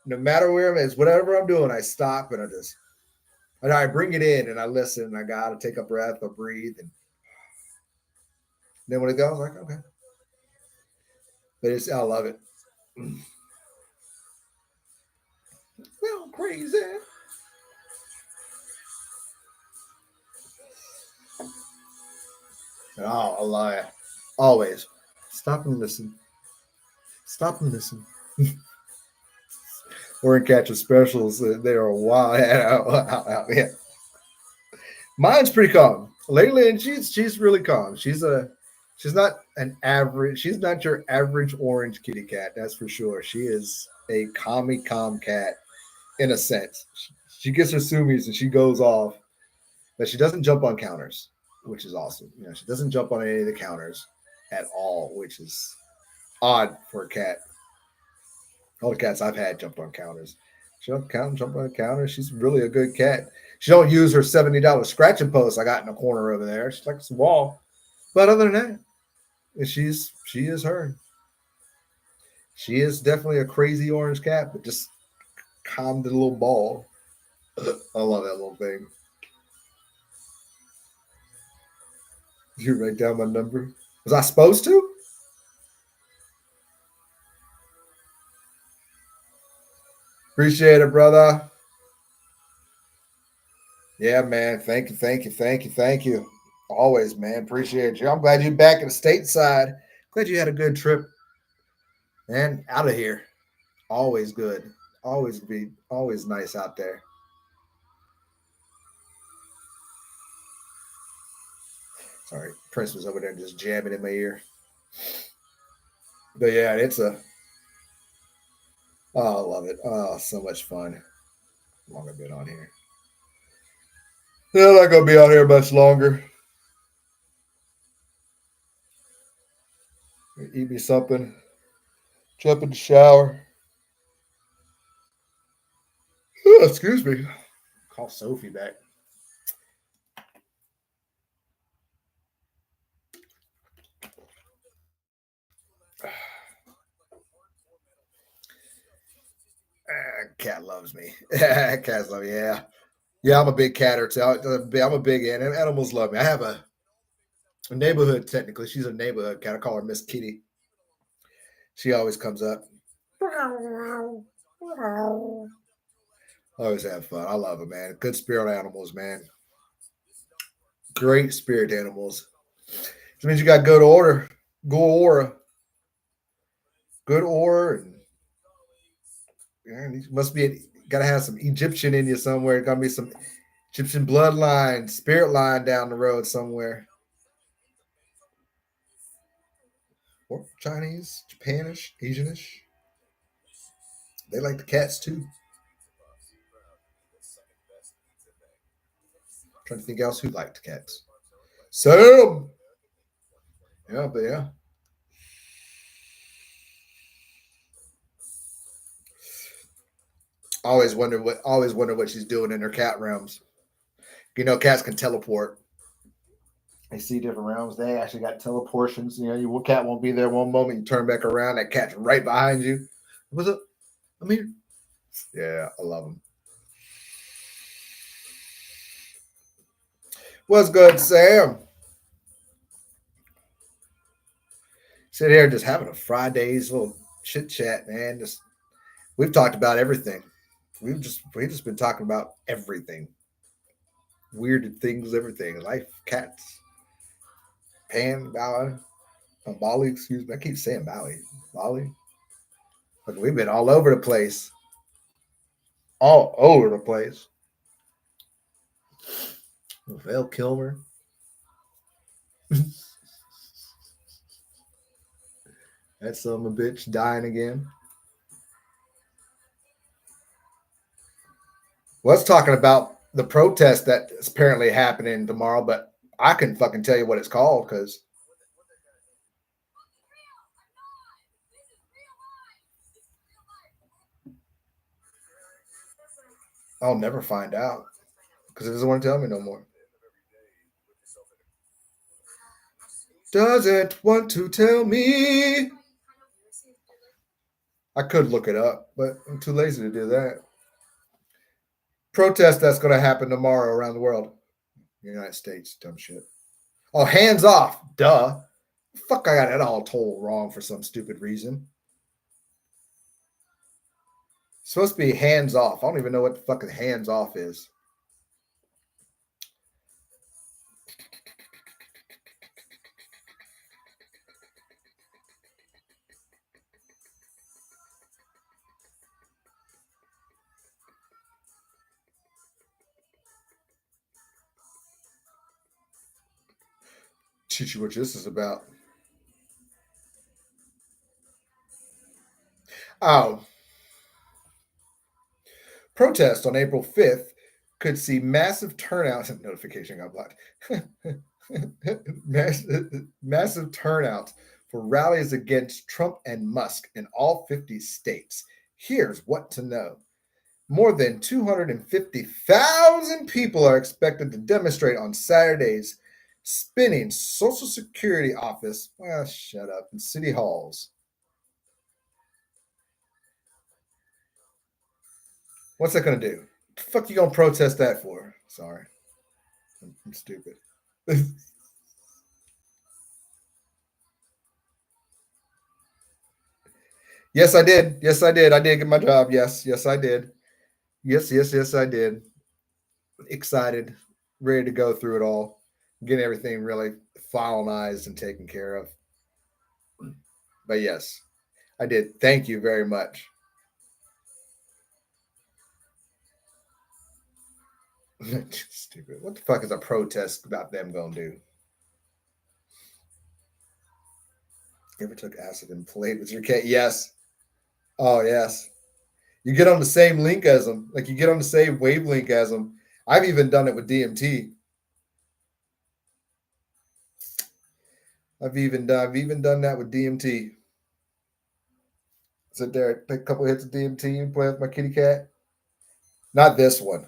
No matter where I'm at, it's whatever I'm doing, I stop and I bring it in and I listen and I gotta take a breath or breathe. And then when it goes, I'm like, okay. But I love it. Well, crazy. Oh, I love it. Always. Stop and listen. Stop and listen. We're in catching specials. They are wild. Yeah. Mine's pretty calm lately, and she's really calm. She's not an average. She's not your average orange kitty cat. That's for sure. She is a calm cat in a sense. She gets her sumis and she goes off, but she doesn't jump on counters, which is awesome. She doesn't jump on any of the counters at all, which is odd for a cat. All the cats I've had jumped on counters. She don't jump on a counter. She's really a good cat. She don't use her $70 scratching post I got in the corner over there. She's like it's a wall. But other than that, she is her. She is definitely a crazy orange cat, but just calm the little ball. I love that little thing. Did you write down my number? Was I supposed to? Appreciate it, brother. Yeah, man. Thank you. Always, man. Appreciate you. I'm glad you're back in the stateside. Glad you had a good trip, man. Out of here. Always good. Always nice out there. Sorry, Prince was over there just jamming in my ear. But yeah, it's a. Oh, I love it. Oh, so much fun. How long I've been on here. They're not gonna be on here much longer. Eat me something. Jump in the shower. Oh, excuse me. Call Sophie back. Cat loves me. Cats love me. Yeah. Yeah, I'm a big catter too. I'm a big animals love me. I have a neighborhood technically. She's a neighborhood cat. I call her Miss Kitty. She always comes up. Always have fun. I love them, man. Good spirit animals, man. Great spirit animals. Which means you got good order, good aura, good aura, and you must be gotta have some Egyptian in you somewhere. Gotta be some Egyptian bloodline, spirit line down the road somewhere. Or Chinese, Japanish, Asianish. They like the cats too. Trying to think else who liked cats. Sam. Yeah, but yeah. Always wonder what she's doing in her cat realms. You know, cats can teleport. They see different realms. They actually got teleportations. You know, your cat won't be there one moment. You turn back around, that cat's right behind you. What's up? I'm here. Yeah, I love them. What's good, Sam? Sit here just having a Friday's little chit chat, man. Just we've talked about everything. We've just been talking about everything. Weird things, everything. Life, cats, Pan, Bali, Bali, excuse me. I keep saying Bali. Bali. Look, we've been all over the place. All over the place. Val Kilmer. That son of a bitch dying again. Was talking about the protest that's apparently happening tomorrow, but I can fucking tell you what it's called because I'll never find out because it doesn't want to tell me no more. Doesn't want to tell me. I could look it up, but I'm too lazy to do that. Protest that's going to happen tomorrow around the world. United States, dumb shit. Oh, hands off. Duh. Fuck, I got it all told wrong for some stupid reason. It's supposed to be hands off. I don't even know what the fucking hands off is. Teach you what this is about. Oh. Protest on April 5th could see massive turnouts. Notification got blocked. Massive turnouts for rallies against Trump and Musk in all 50 states. Here's what to know. More than 250,000 people are expected to demonstrate on Saturday's spinning Social Security office. Well, shut up. In city halls. What's that going to do? What the fuck you going to protest that for? Sorry. I'm stupid. Yes, I did. Yes, I did. I did get my job. Yes, yes, I did. Yes, I did. Excited, ready to go through it all, get everything really finalized and taken care of. But yes, I did. Thank you very much. Stupid. What the fuck is a protest about them gonna do? You ever took acid and played with your cat? Yes. Oh yes. You get on the same link as them. Like you get on the same wavelength as them. I've even done it with DMT. I've even done that with DMT. Sit there, take a couple hits of DMT, and play with my kitty cat. Not this one.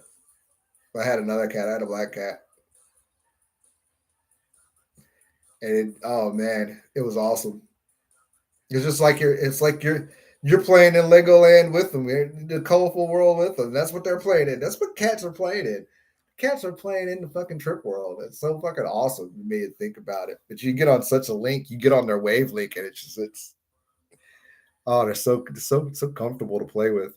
I had another cat. I had a black cat, and oh man, it was awesome. It's just like you're playing in Legoland with them. You're in the colorful world with them. That's what they're playing in. That's what cats are playing in. Cats are playing in the fucking trip world. It's so fucking awesome to me to think about it. But you get on such a link, you get on their wavelength, and it's oh, they're so comfortable to play with.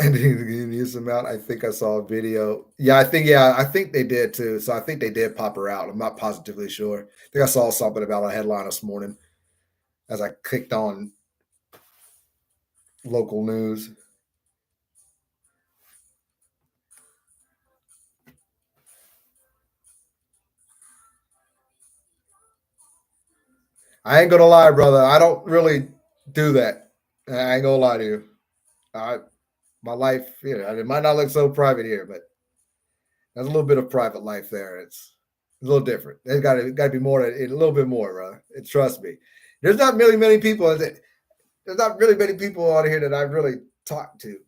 And in use amount, I think I saw a video. Yeah, I think they did too. So I think they did pop her out. I'm not positively sure. I think I saw something about a headline this morning as I clicked on local news. I ain't gonna lie, brother. I don't really do that. I ain't gonna lie to you. I, my life, it might not look so private here, but there's a little bit of private life there. It's a little different. There's got to be more, a little bit more, brother. Trust me. There's not really many people. There's not really many people out here that I've really talked to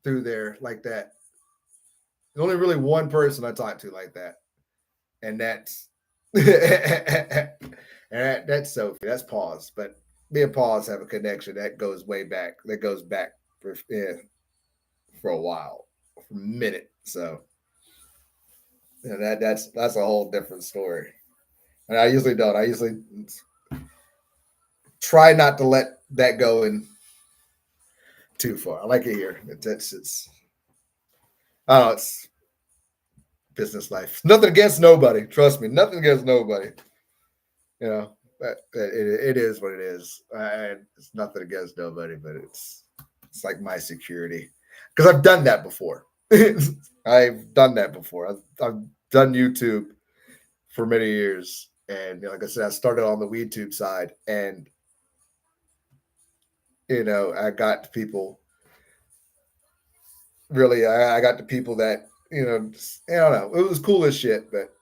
through there like that. There's only really one person I talked to like that, and that's that's Sophie. That's Pause. But me and Pause have a connection that goes way back. That goes back for a while, for a minute. So that's a whole different story. And I usually don't. I usually try not to let that go in too far. I like it here. It's I don't know, it's business life. Nothing against nobody. Trust me, nothing against nobody. You know, it is what it is. It's nothing against nobody, but it's like my security because I've done that before. I've done that before. I've done YouTube for many years, and like I said, I started on the WeedTube side, and I got people really. I got the people that I don't know. It was cool as shit, but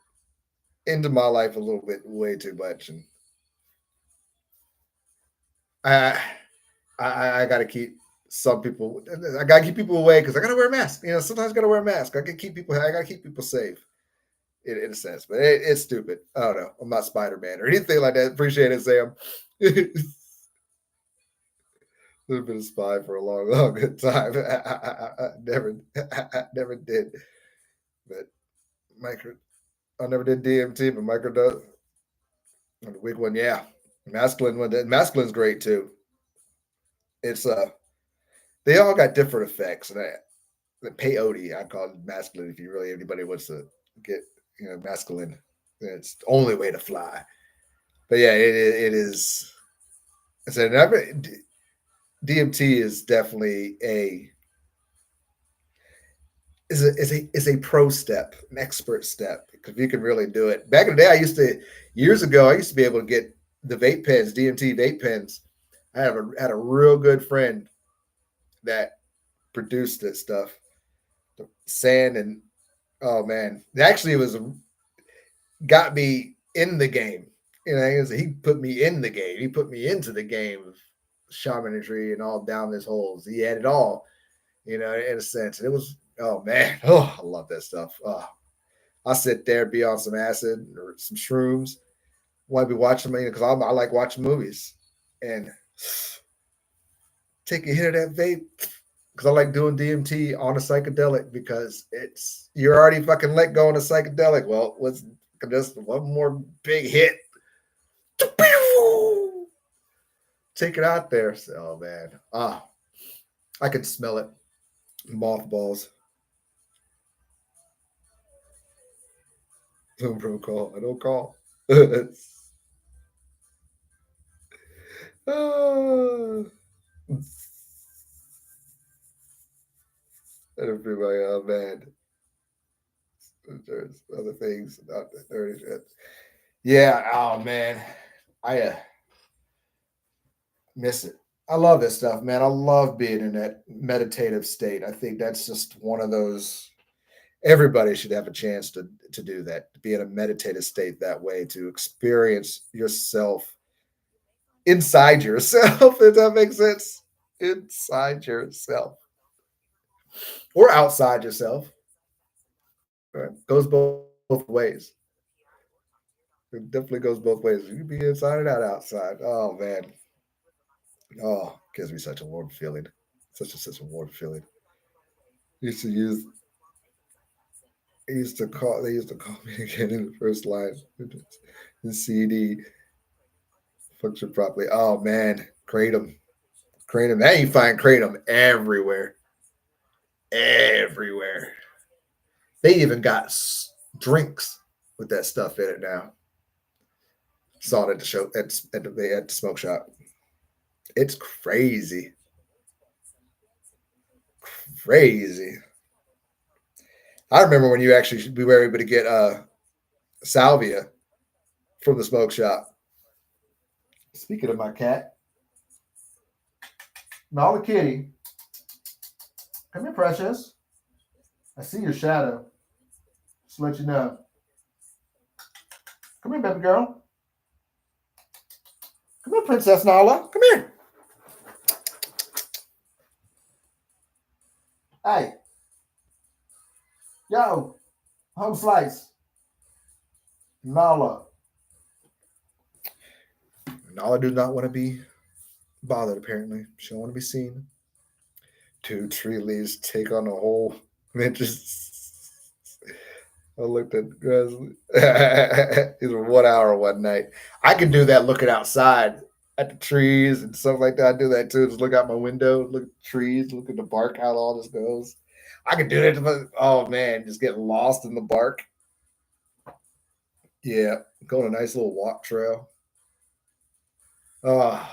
into my life a little bit, way too much, and I I got to keep some people. I got to keep people away because I got to wear a mask. Sometimes I got to wear a mask. I got to keep people. I got to keep people safe. In a sense, but it's stupid. I don't know. I'm not Spider-Man or anything like that. Appreciate it, Sam. I've been a spy for a long, long good time. I never did. But micro, I never did DMT, but micro does. And the wig one, yeah. Masculine one, masculine's great too. It's they all got different effects, and the peyote, I call it masculine. If you really anybody wants to get masculine, it's the only way to fly. But yeah, it is. I said DMT is definitely a pro step, an expert step because you can really do it. Back in the day, years ago, I used to be able to get the vape pens, DMT vape pens. I had a real good friend that produced this stuff, the sand, and oh man, actually, it was got me in the game. He put me in the game. He put me into the game of shamanry and all down his holes. He had it all, in a sense. And it was, oh man, oh, I love that stuff. Oh, I'll sit there, be on some acid or some shrooms. Want to be watching, because I like watching movies and take a hit of that vape because I like doing DMT on a psychedelic because you're already fucking let go on a psychedelic. Well, let's just one more big hit. Take it out there. So, oh man, I can smell it. Mothballs. Don't bro call. I don't call. Oh, that'll be my man. There's other things about the dirty shit. Yeah. Oh man, I miss it. I love this stuff, man. I love being in that meditative state. I think that's just one of those. Everybody should have a chance to do that, to be in a meditative state that way, to experience yourself inside yourself. If that makes sense, inside yourself or outside yourself. Right? Goes both ways. It definitely goes both ways. You can be inside and out outside. Oh man. Oh, gives me such a warm feeling. Such a warm feeling. Used to use they used to call me again in the first line. The CD function properly. Oh man, kratom. Kratom. Now you find kratom everywhere. Everywhere. They even got drinks with that stuff in it now. Saw it at the show at the smoke shop. It's crazy. Crazy. I remember when we were able to get salvia from the smoke shop. Speaking of my cat, Nala Kitty, come here, precious. I see your shadow. Just to let you know. Come here, baby girl. Come here, Princess Nala. Come here. Hey. Yo. Home slice. Nala. Nala does not want to be bothered, apparently. She don't want to be seen. 2 tree leaves take on a whole. I looked at grass. It was 1 hour one night. I can do that looking outside at the trees and stuff like that. I do that too. Just look out my window, look at the trees, look at the bark, how all this goes. I can do that. Oh man, just get lost in the bark. Yeah, go on a nice little walk trail. Oh,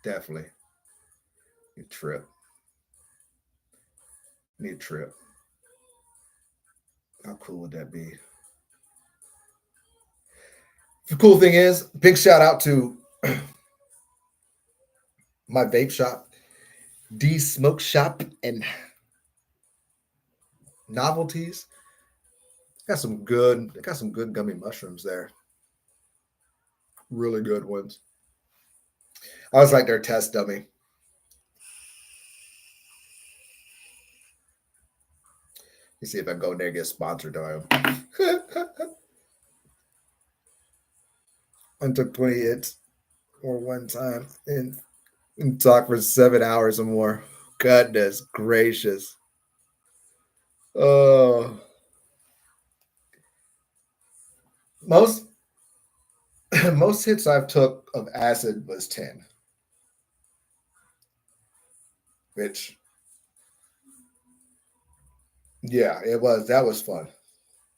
definitely. Need a trip. Need a trip. How cool would that be? The cool thing is, big shout out to my vape shop, D Smoke Shop and Novelties. They got some good gummy mushrooms there. Really good ones. I was like their test dummy. You see if I go in there and get sponsored by them. I took 20 hits or one time and talk for 7 hours or more. Goodness gracious. Oh, most most hits I've took of acid was 10, which yeah, it was. That was fun.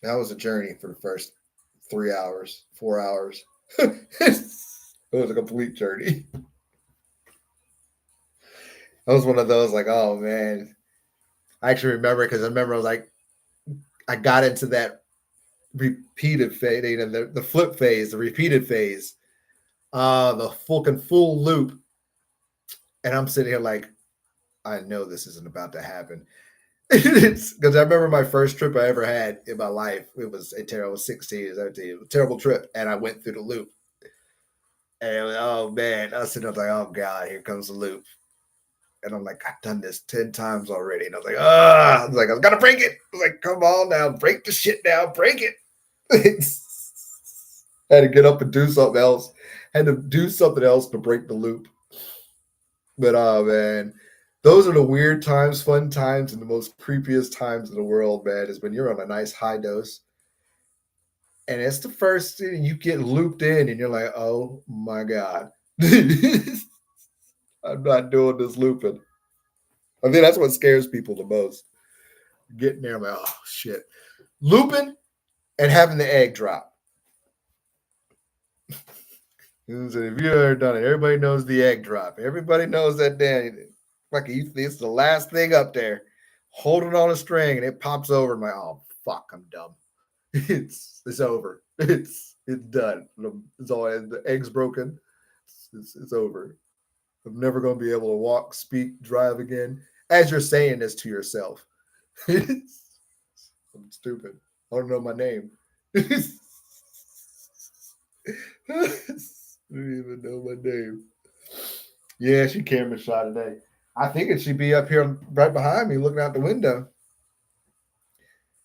That was a journey for the first 3 hours, 4 hours. It was a complete journey. I was one of those like, oh man. I actually remember because I remember I was like, I got into that repeated phase, the flip phase, the repeated phase, the full loop, and I'm sitting here like, I know this isn't about to happen. It's because I remember my first trip I ever had in my life. It was a terrible 16, 17, a terrible trip, and I went through the loop. And oh man, I was sitting there like, oh god, here comes the loop. And I'm like, I've done this 10 times already. And I was like, ah, I was like, I was gonna break it. I was like, come on now, break the shit now, break it. Had to get up and do something else. Had to do something else to break the loop. But oh man, those are the weird times, fun times, and the most creepiest times in the world, man, is when you're on a nice high dose. And it's the first thing you get looped in, and you're like, oh my God. I'm not doing this looping. I mean, that's what scares people the most. Getting there, I'm like, oh shit. Looping and having the egg drop. If you've ever done it, everybody knows the egg drop. Everybody knows that damn. Like it's the last thing up there. Hold it on a string and it pops over. And I'm like, oh fuck, I'm dumb. It's over. It's done. It's all the egg's broken. It's over. I'm never gonna be able to walk, speak, drive again. As you're saying this to yourself. I'm stupid. I don't know my name. I don't even know my name. Yeah, she camera shot today. I think it should be up here right behind me looking out the window.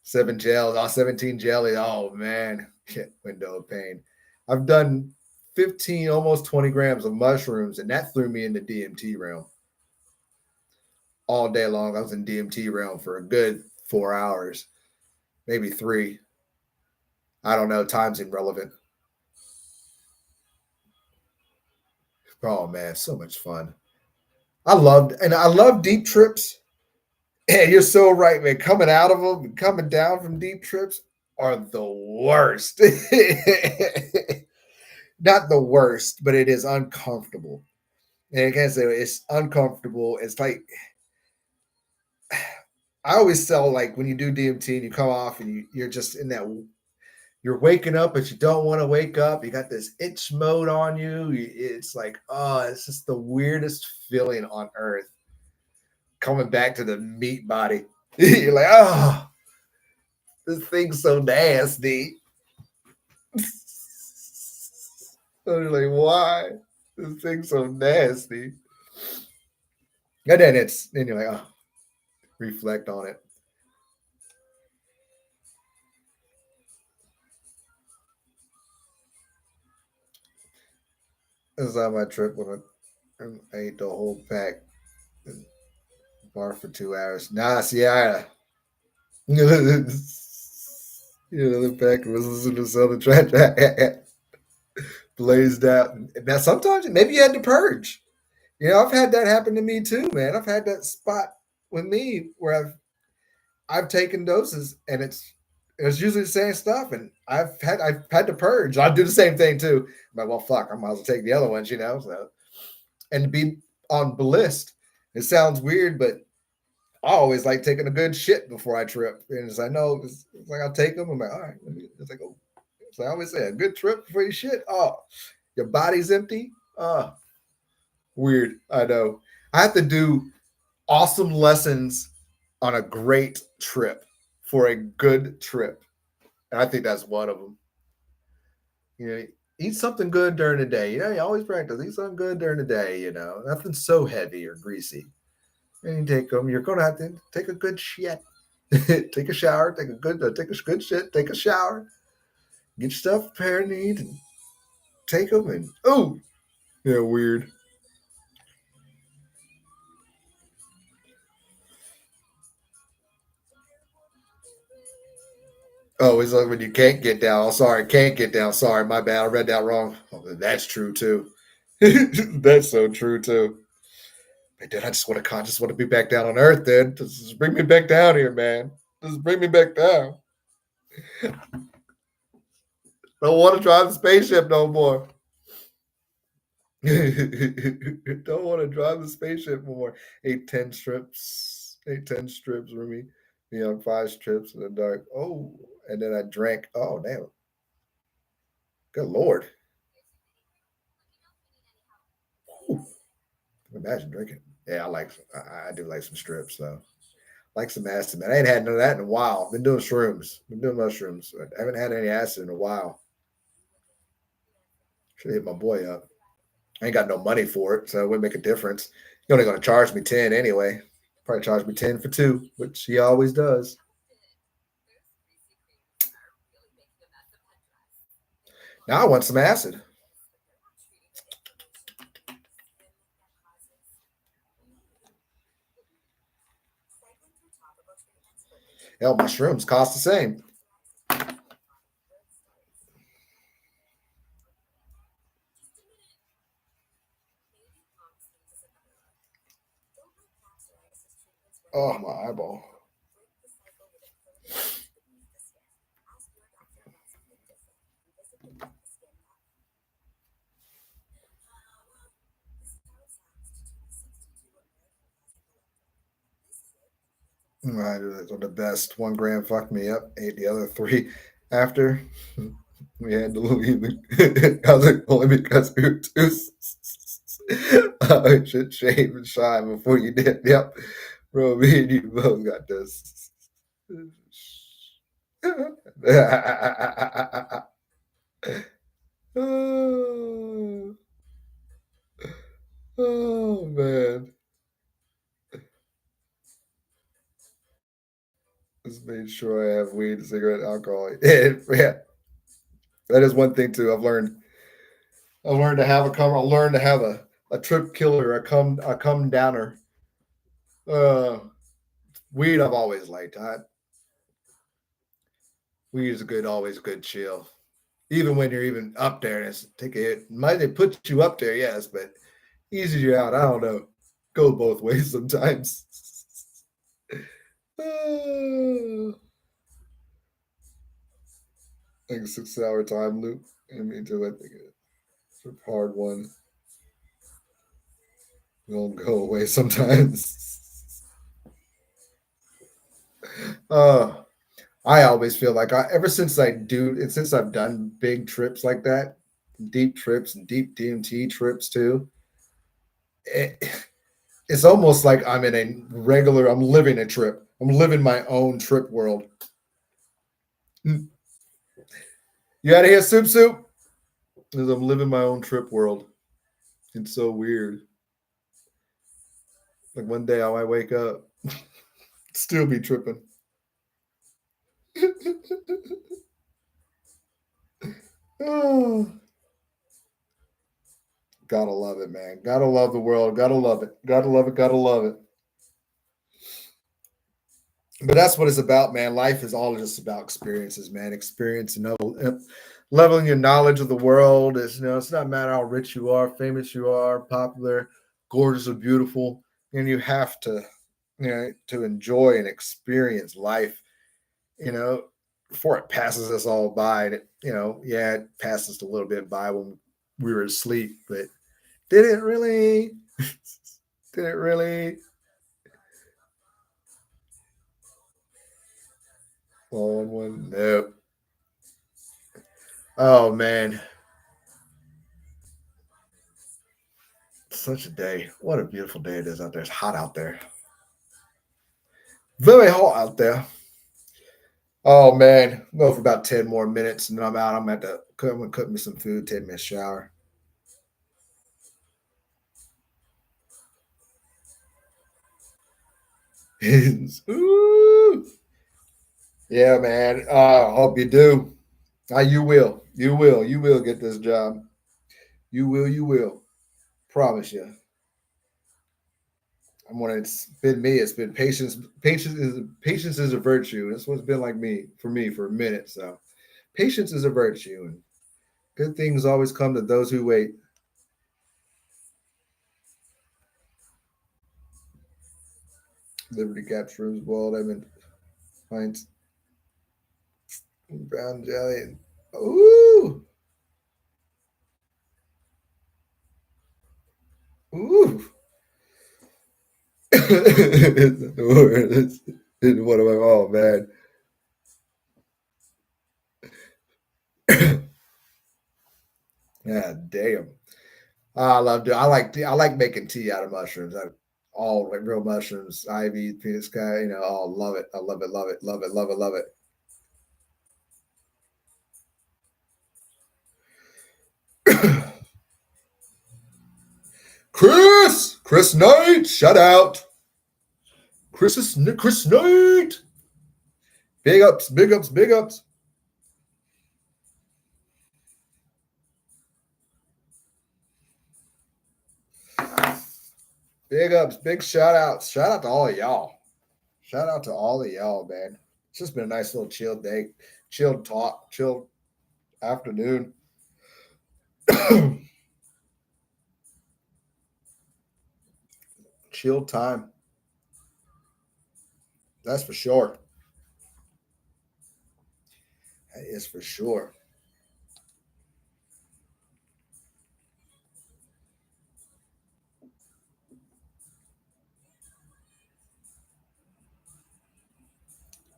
17 jelly. Oh man. Window of pain. I've done 15, almost 20 grams of mushrooms, and that threw me into DMT realm. All day long. I was in DMT realm for a good 4 hours, maybe 3. I don't know. Time's irrelevant. Oh man, so much fun. I love deep trips. And you're so right, man. Coming out of them, coming down from deep trips are the worst. Not the worst, but it is uncomfortable. And I can't say it's uncomfortable. It's like I always tell, like when you do DMT and you come off and you're just in that, you're waking up, but you don't want to wake up. You got this itch mode on you. It's like, oh, it's just the weirdest feeling on earth. Coming back to the meat body. You're like, oh, this thing's so nasty. I'm like, why? This thing's so nasty. And then you're like, oh, reflect on it. This is on my trip when I ate the whole pack and bar for 2 hours. Nah, see, the pack was listening to Southern Trash blazed out. Now, sometimes maybe you had to purge. I've had that happen to me too, man. I've had that spot with me where I've taken doses and it's usually the same stuff, and I've had to purge. I do the same thing too. I'm like, well, fuck, I might as well take the other ones. So, and be on bliss. It sounds weird, but I always like taking a good shit before I trip. And as I know, it's like I'll take them. I'm like, all right, it's like, oh, so I always say a good trip before you shit. Oh, your body's empty. Oh, weird. I know. I have to do awesome lessons on a great trip for a good trip. And I think that's one of them. Eat something good during the day. You always practice. Eat something good during the day. Nothing so heavy or greasy. And you take them. You're gonna have to take a good shit. Take a shower. Take a good shit. Take a shower. Get your stuff prepared and eat. And take them. And oh, yeah, weird. Oh, it's like when you can't get down. Oh, sorry, can't get down. Sorry, my bad. I read that wrong. Oh, that's true too. That's so true too. Hey, dude, I just want to be back down on Earth, dude. Just bring me back down here, man. Just bring me back down. I don't want to drive the spaceship no more. Don't want to drive the spaceship no more. 8, 10 strips. 8, 10 strips for me. Me on 5 strips in the dark. Oh, and then I drank. Oh, damn. Good Lord. Whew. Imagine drinking. Yeah, I do like some strips though. Like some acid, man. I ain't had none of that in a while. Been doing shrooms. Been doing mushrooms. I haven't had any acid in a while. Should hit my boy up. I ain't got no money for it, so it wouldn't make a difference. You're only gonna charge me 10 anyway. Probably charge me 10 for two, which he always does. Now I want some acid. Hell, my shrooms cost the same. Oh, my eyeball. Those are the best. 1 gram fucked me up. Ate the other three after. We had to leave. I was like, only because we were too. I should shave and shine before you did. Yep. Bro, me and you both got this. oh, oh, man. Just made sure I have weed, cigarette, alcohol. Yeah, that is one thing too. I've learned to have a come. I learned to have a trip killer, a come downer. Uh, Weed I've always liked. Weed is always good chill. Even when you're even up there, and it's take a hit. Might they put you up there? Yes, but eases you out. I don't know. Go both ways sometimes. Like a 6 hour time loop. I mean, I think it's a hard one. Will go away sometimes. uh, I always feel like ever since since I've done big trips like that, deep trips and deep DMT trips too, it, it's almost like I'm living a trip. I'm living my own trip world. You out of here, Soup Soup? Because I'm living my own trip world. It's so weird. Like one day I might wake up, still be tripping. Oh, gotta love it, man. Gotta love the world. Gotta love it. Gotta love it. Gotta love it. But that's what it's about, man. Life is all just about experiences, man. Experience and leveling your knowledge of the world. It's not matter how rich you are, famous you are, popular, gorgeous or beautiful, and you have to, to enjoy and experience life, before it passes us all by. And yeah, it passes a little bit by when we were asleep, but did it really? Did it really? All one? Nope. Oh man, such a day. What a beautiful day it is out there. It's hot out there. Very hot out there. Oh man, go for about 10 more minutes and then I'm out. I'm at the I'm gonna cook me some food, take me a shower. Ooh. Yeah, man. Hope you do. You will. You will. You will get this job. You will. You will. Promise you. It's been me. It's been patience. Patience is a virtue. That's what's been like for me for a minute. So patience is a virtue, and good things always come to those who wait. Liberty captures boiled lemon pints, brown jelly, and ooh, ooh. it's one of my oh man. God damn. I like making tea out of mushrooms. All like real mushrooms, ivy, peanut sky. Oh, love it. I love it. Love it. Love it. Love it. Love it. Chris Knight, shout out. Chris Knight. Big ups, big ups, big ups. Big ups, big shout outs. Shout out to all of y'all. Shout out to all of y'all, man. It's just been a nice little chill day, chill talk, chill afternoon. Chill time. That's for sure. That is for sure.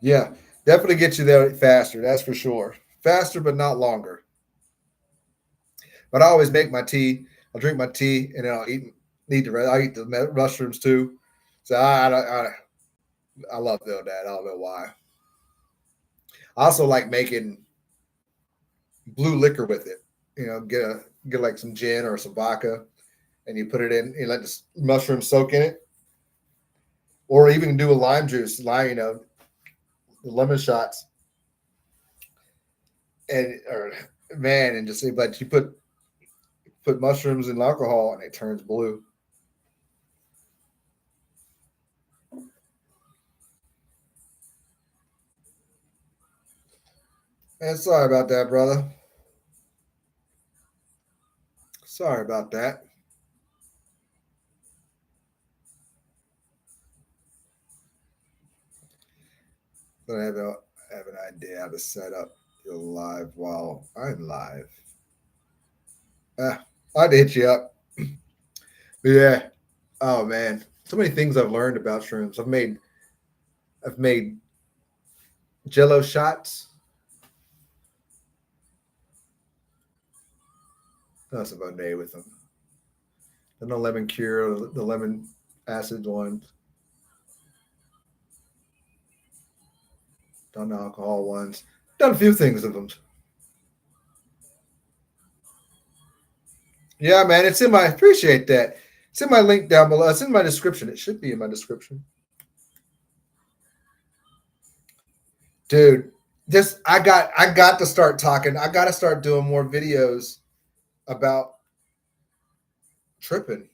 Yeah, definitely get you there faster. That's for sure. Faster, but not longer. But I always make my tea. I'll drink my tea, and then I eat the mushrooms too. So I love doing that. I don't know why. I also like making blue liquor with it. Get like some gin or some vodka, and you put it in. You let the mushrooms soak in it, or even do a lime juice, the lemon shots, and or man, and just but you put mushrooms in alcohol, and it turns blue. Man, sorry about that, brother. Sorry about that. But I have an idea how to set up your live while I'm live. I'd hit you up. But yeah. Oh man, so many things I've learned about shrooms. I've made Jello shots. That's about a day with them. Then the lemon cure, the lemon acid ones, done the alcohol ones. Done a few things with them. Yeah, man, it's in my. Appreciate that. It's in my link down below. It's in my description. It should be in my description, dude. Just I got to start talking. I got to start doing more videos about tripping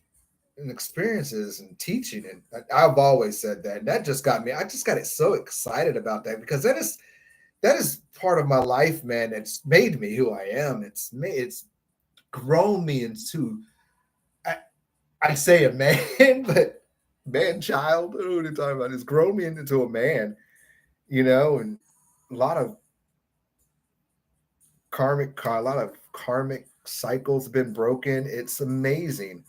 and experiences and teaching. And I've always said that. And that just got me. I just got it so excited about that because that is part of my life, man. It's made me who I am. It's grown me into. I, I say a man, but man child. What are you talking about? It's grown me into a man, and a lot of a lot of karmic cycles have been broken. It's amazing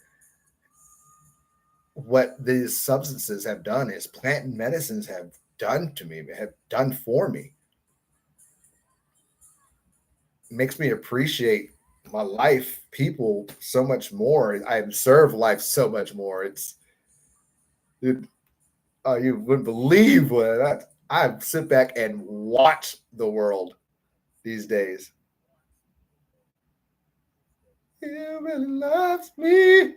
what these substances have done. Is plant and medicines have done to me, have done for me. It makes me appreciate my life, people so much more. I observe life so much more. It, you wouldn't believe what I sit back and watch the world these days. He really loves me.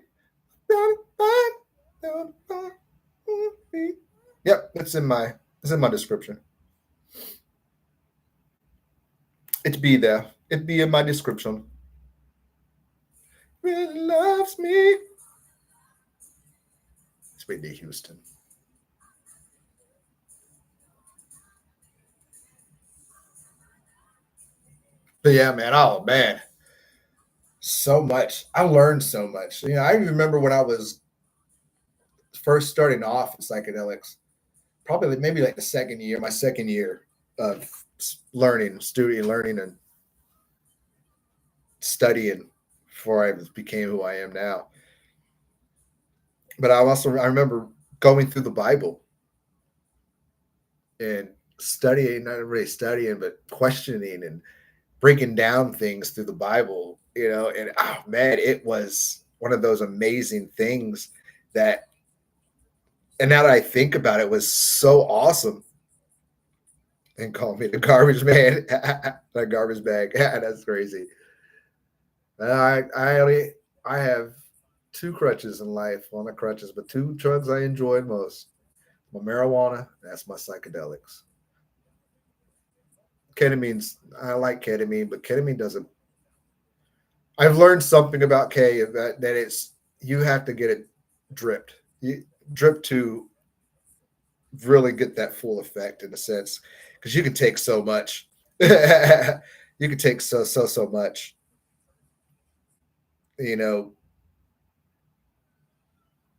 Yep, it's in my description. It be there. It be in my description. Really loves me. It's Whitney Houston. But yeah, man. Oh man, so much. I learned so much. I remember when I was first starting off in psychedelics, probably maybe like my second year of learning and studying before I became who I am now. But I remember going through the Bible and studying, not really studying, but questioning and breaking down things through the Bible, and oh man, it was one of those amazing things that, and now that I think about it, was so awesome. And call me the garbage man, the garbage bag. That's crazy. I only I have two crutches in life. Well, not crutches, but two drugs I enjoy most. My marijuana, that's my psychedelics. Ketamine's I like ketamine, but ketamine doesn't. I've learned something about K that it's you have to get it dripped. You drip to really get that full effect in a sense because you can take so much. You can take so much. You know,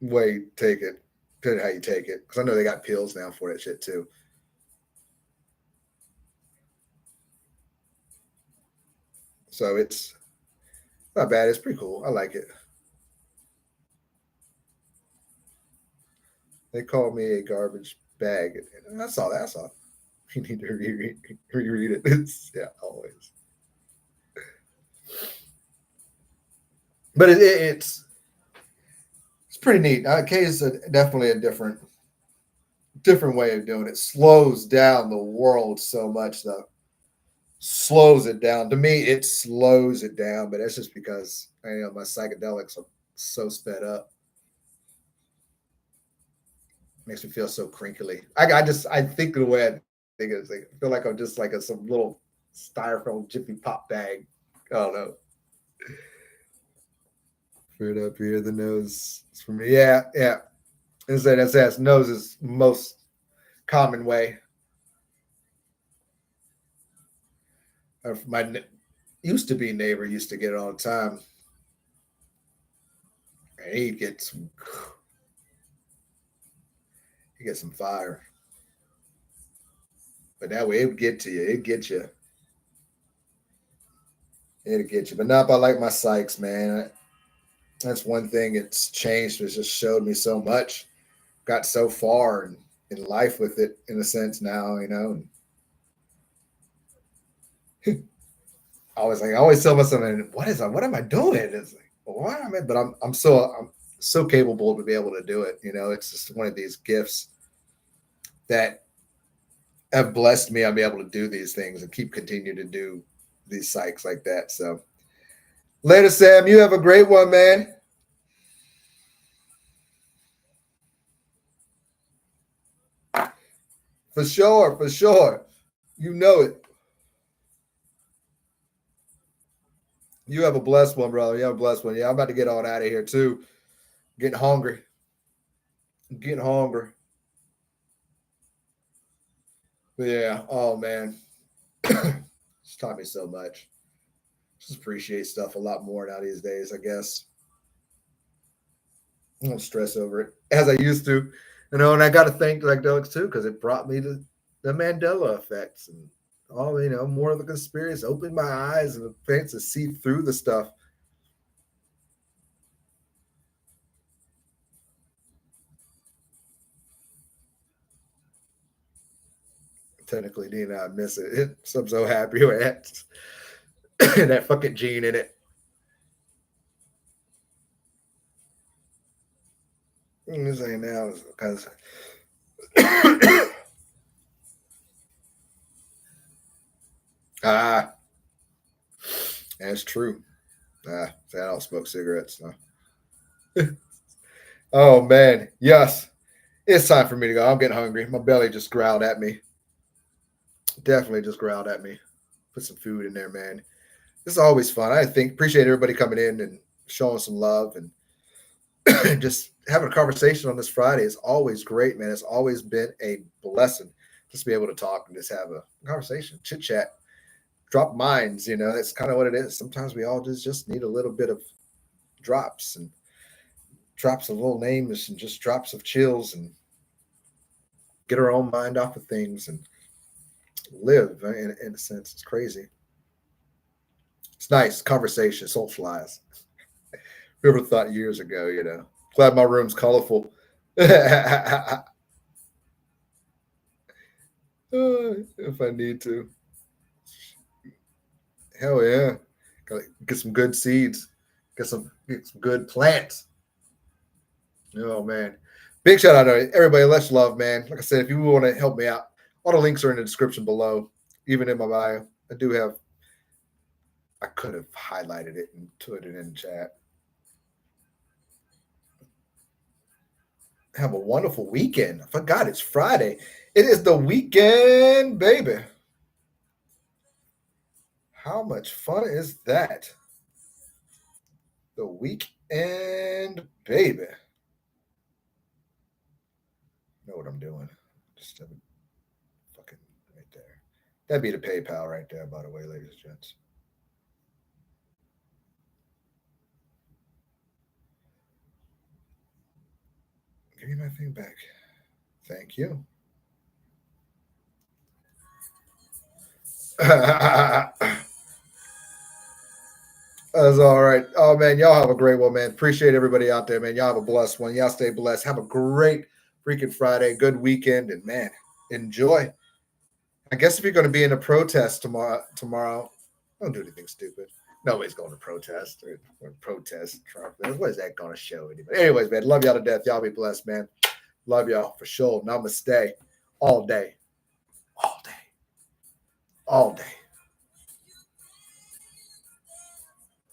way take it. Depending how you take it, because I know they got pills now for that shit too. So it's not bad. It's pretty cool. I like it. They call me a garbage bag. And that's all. That's all. You need to reread it. Yeah, always. But it's pretty neat. K is definitely a different way of doing it. Slows down the world so much though. Slows it down. To me, it slows it down, but that's just because my psychedelics are so sped up. Makes me feel so crinkly. I think the way I think is like I feel like I'm just like some little styrofoam jiffy pop bag. I don't know. Right up here, the nose. It's for me. Yeah, yeah. That's nose is most common way. My used to be neighbor used to get it all the time. And he get some fire. But that way it would get to you. It get you. It'll get you. But not by like my Sykes, man. That's one thing it's changed. It's just showed me so much. Got so far in life with it in a sense now, I always tell myself, what am I doing? It's like, well, why am I? But I'm so capable to be able to do it. It's just one of these gifts that have blessed me. I'm able to do these things and keep continue to do these psychs like that. So later, Sam. You have a great one, man. For sure, for sure. You know it. You have a blessed one, brother. You have a blessed one. Yeah, I'm about to get on out of here too. Getting hungry. Getting hungry. But yeah. Oh man. It's taught me so much. Just appreciate stuff a lot more now these days, I guess. I don't stress over it as I used to. And I gotta thank like Dogs too, because it brought me to the Mandela effects and all, more of the conspiracy, opened my eyes and the things to see through the stuff. Technically, Dina, I miss it. I'm so happy with that. That fucking gene in it. I'm saying now because ah, that's true. I don't smoke cigarettes. No. Oh man, yes, it's time for me to go. I'm getting hungry. My belly just growled at me. Definitely just growled at me. Put some food in there, man. This is always fun. I think appreciate everybody coming in and showing some love and just having a conversation on this Friday is always great, man. It's always been a blessing just to be able to talk and just have a conversation, chit chat, drop minds. That's kind of what it is. Sometimes we all just need a little bit of drops and drops of little names and just drops of chills and get our own mind off of things and live in a sense. It's crazy. It's nice conversation, socialize. Whoever thought years ago. Glad my room's colorful. If I need to. Hell yeah. Gotta get some good seeds. Get some good plants. Oh man. Big shout out to everybody. Let's love, man. Like I said, if you want to help me out, all the links are in the description below, even in my bio. I could have highlighted it and put it in the chat. Have a wonderful weekend. I forgot it's Friday. It is the weekend, baby. How much fun is that? The weekend, baby. Know what I'm doing. Just have it fucking right there. That'd be the PayPal right there, by the way, ladies and gents. Give me my thing back. Thank you. That's all right. Oh man, y'all have a great one, man. Appreciate everybody out there, man. Y'all have a blessed one. Y'all stay blessed. Have a great freaking Friday, good weekend, and man, enjoy. I guess if you're going to be in a protest tomorrow, don't do anything stupid. Nobody's going to protest or protest Trump. What is that going to show anybody? Anyways, man, love y'all to death. Y'all be blessed, man. Love y'all for sure. Namaste. All day. All day. All day.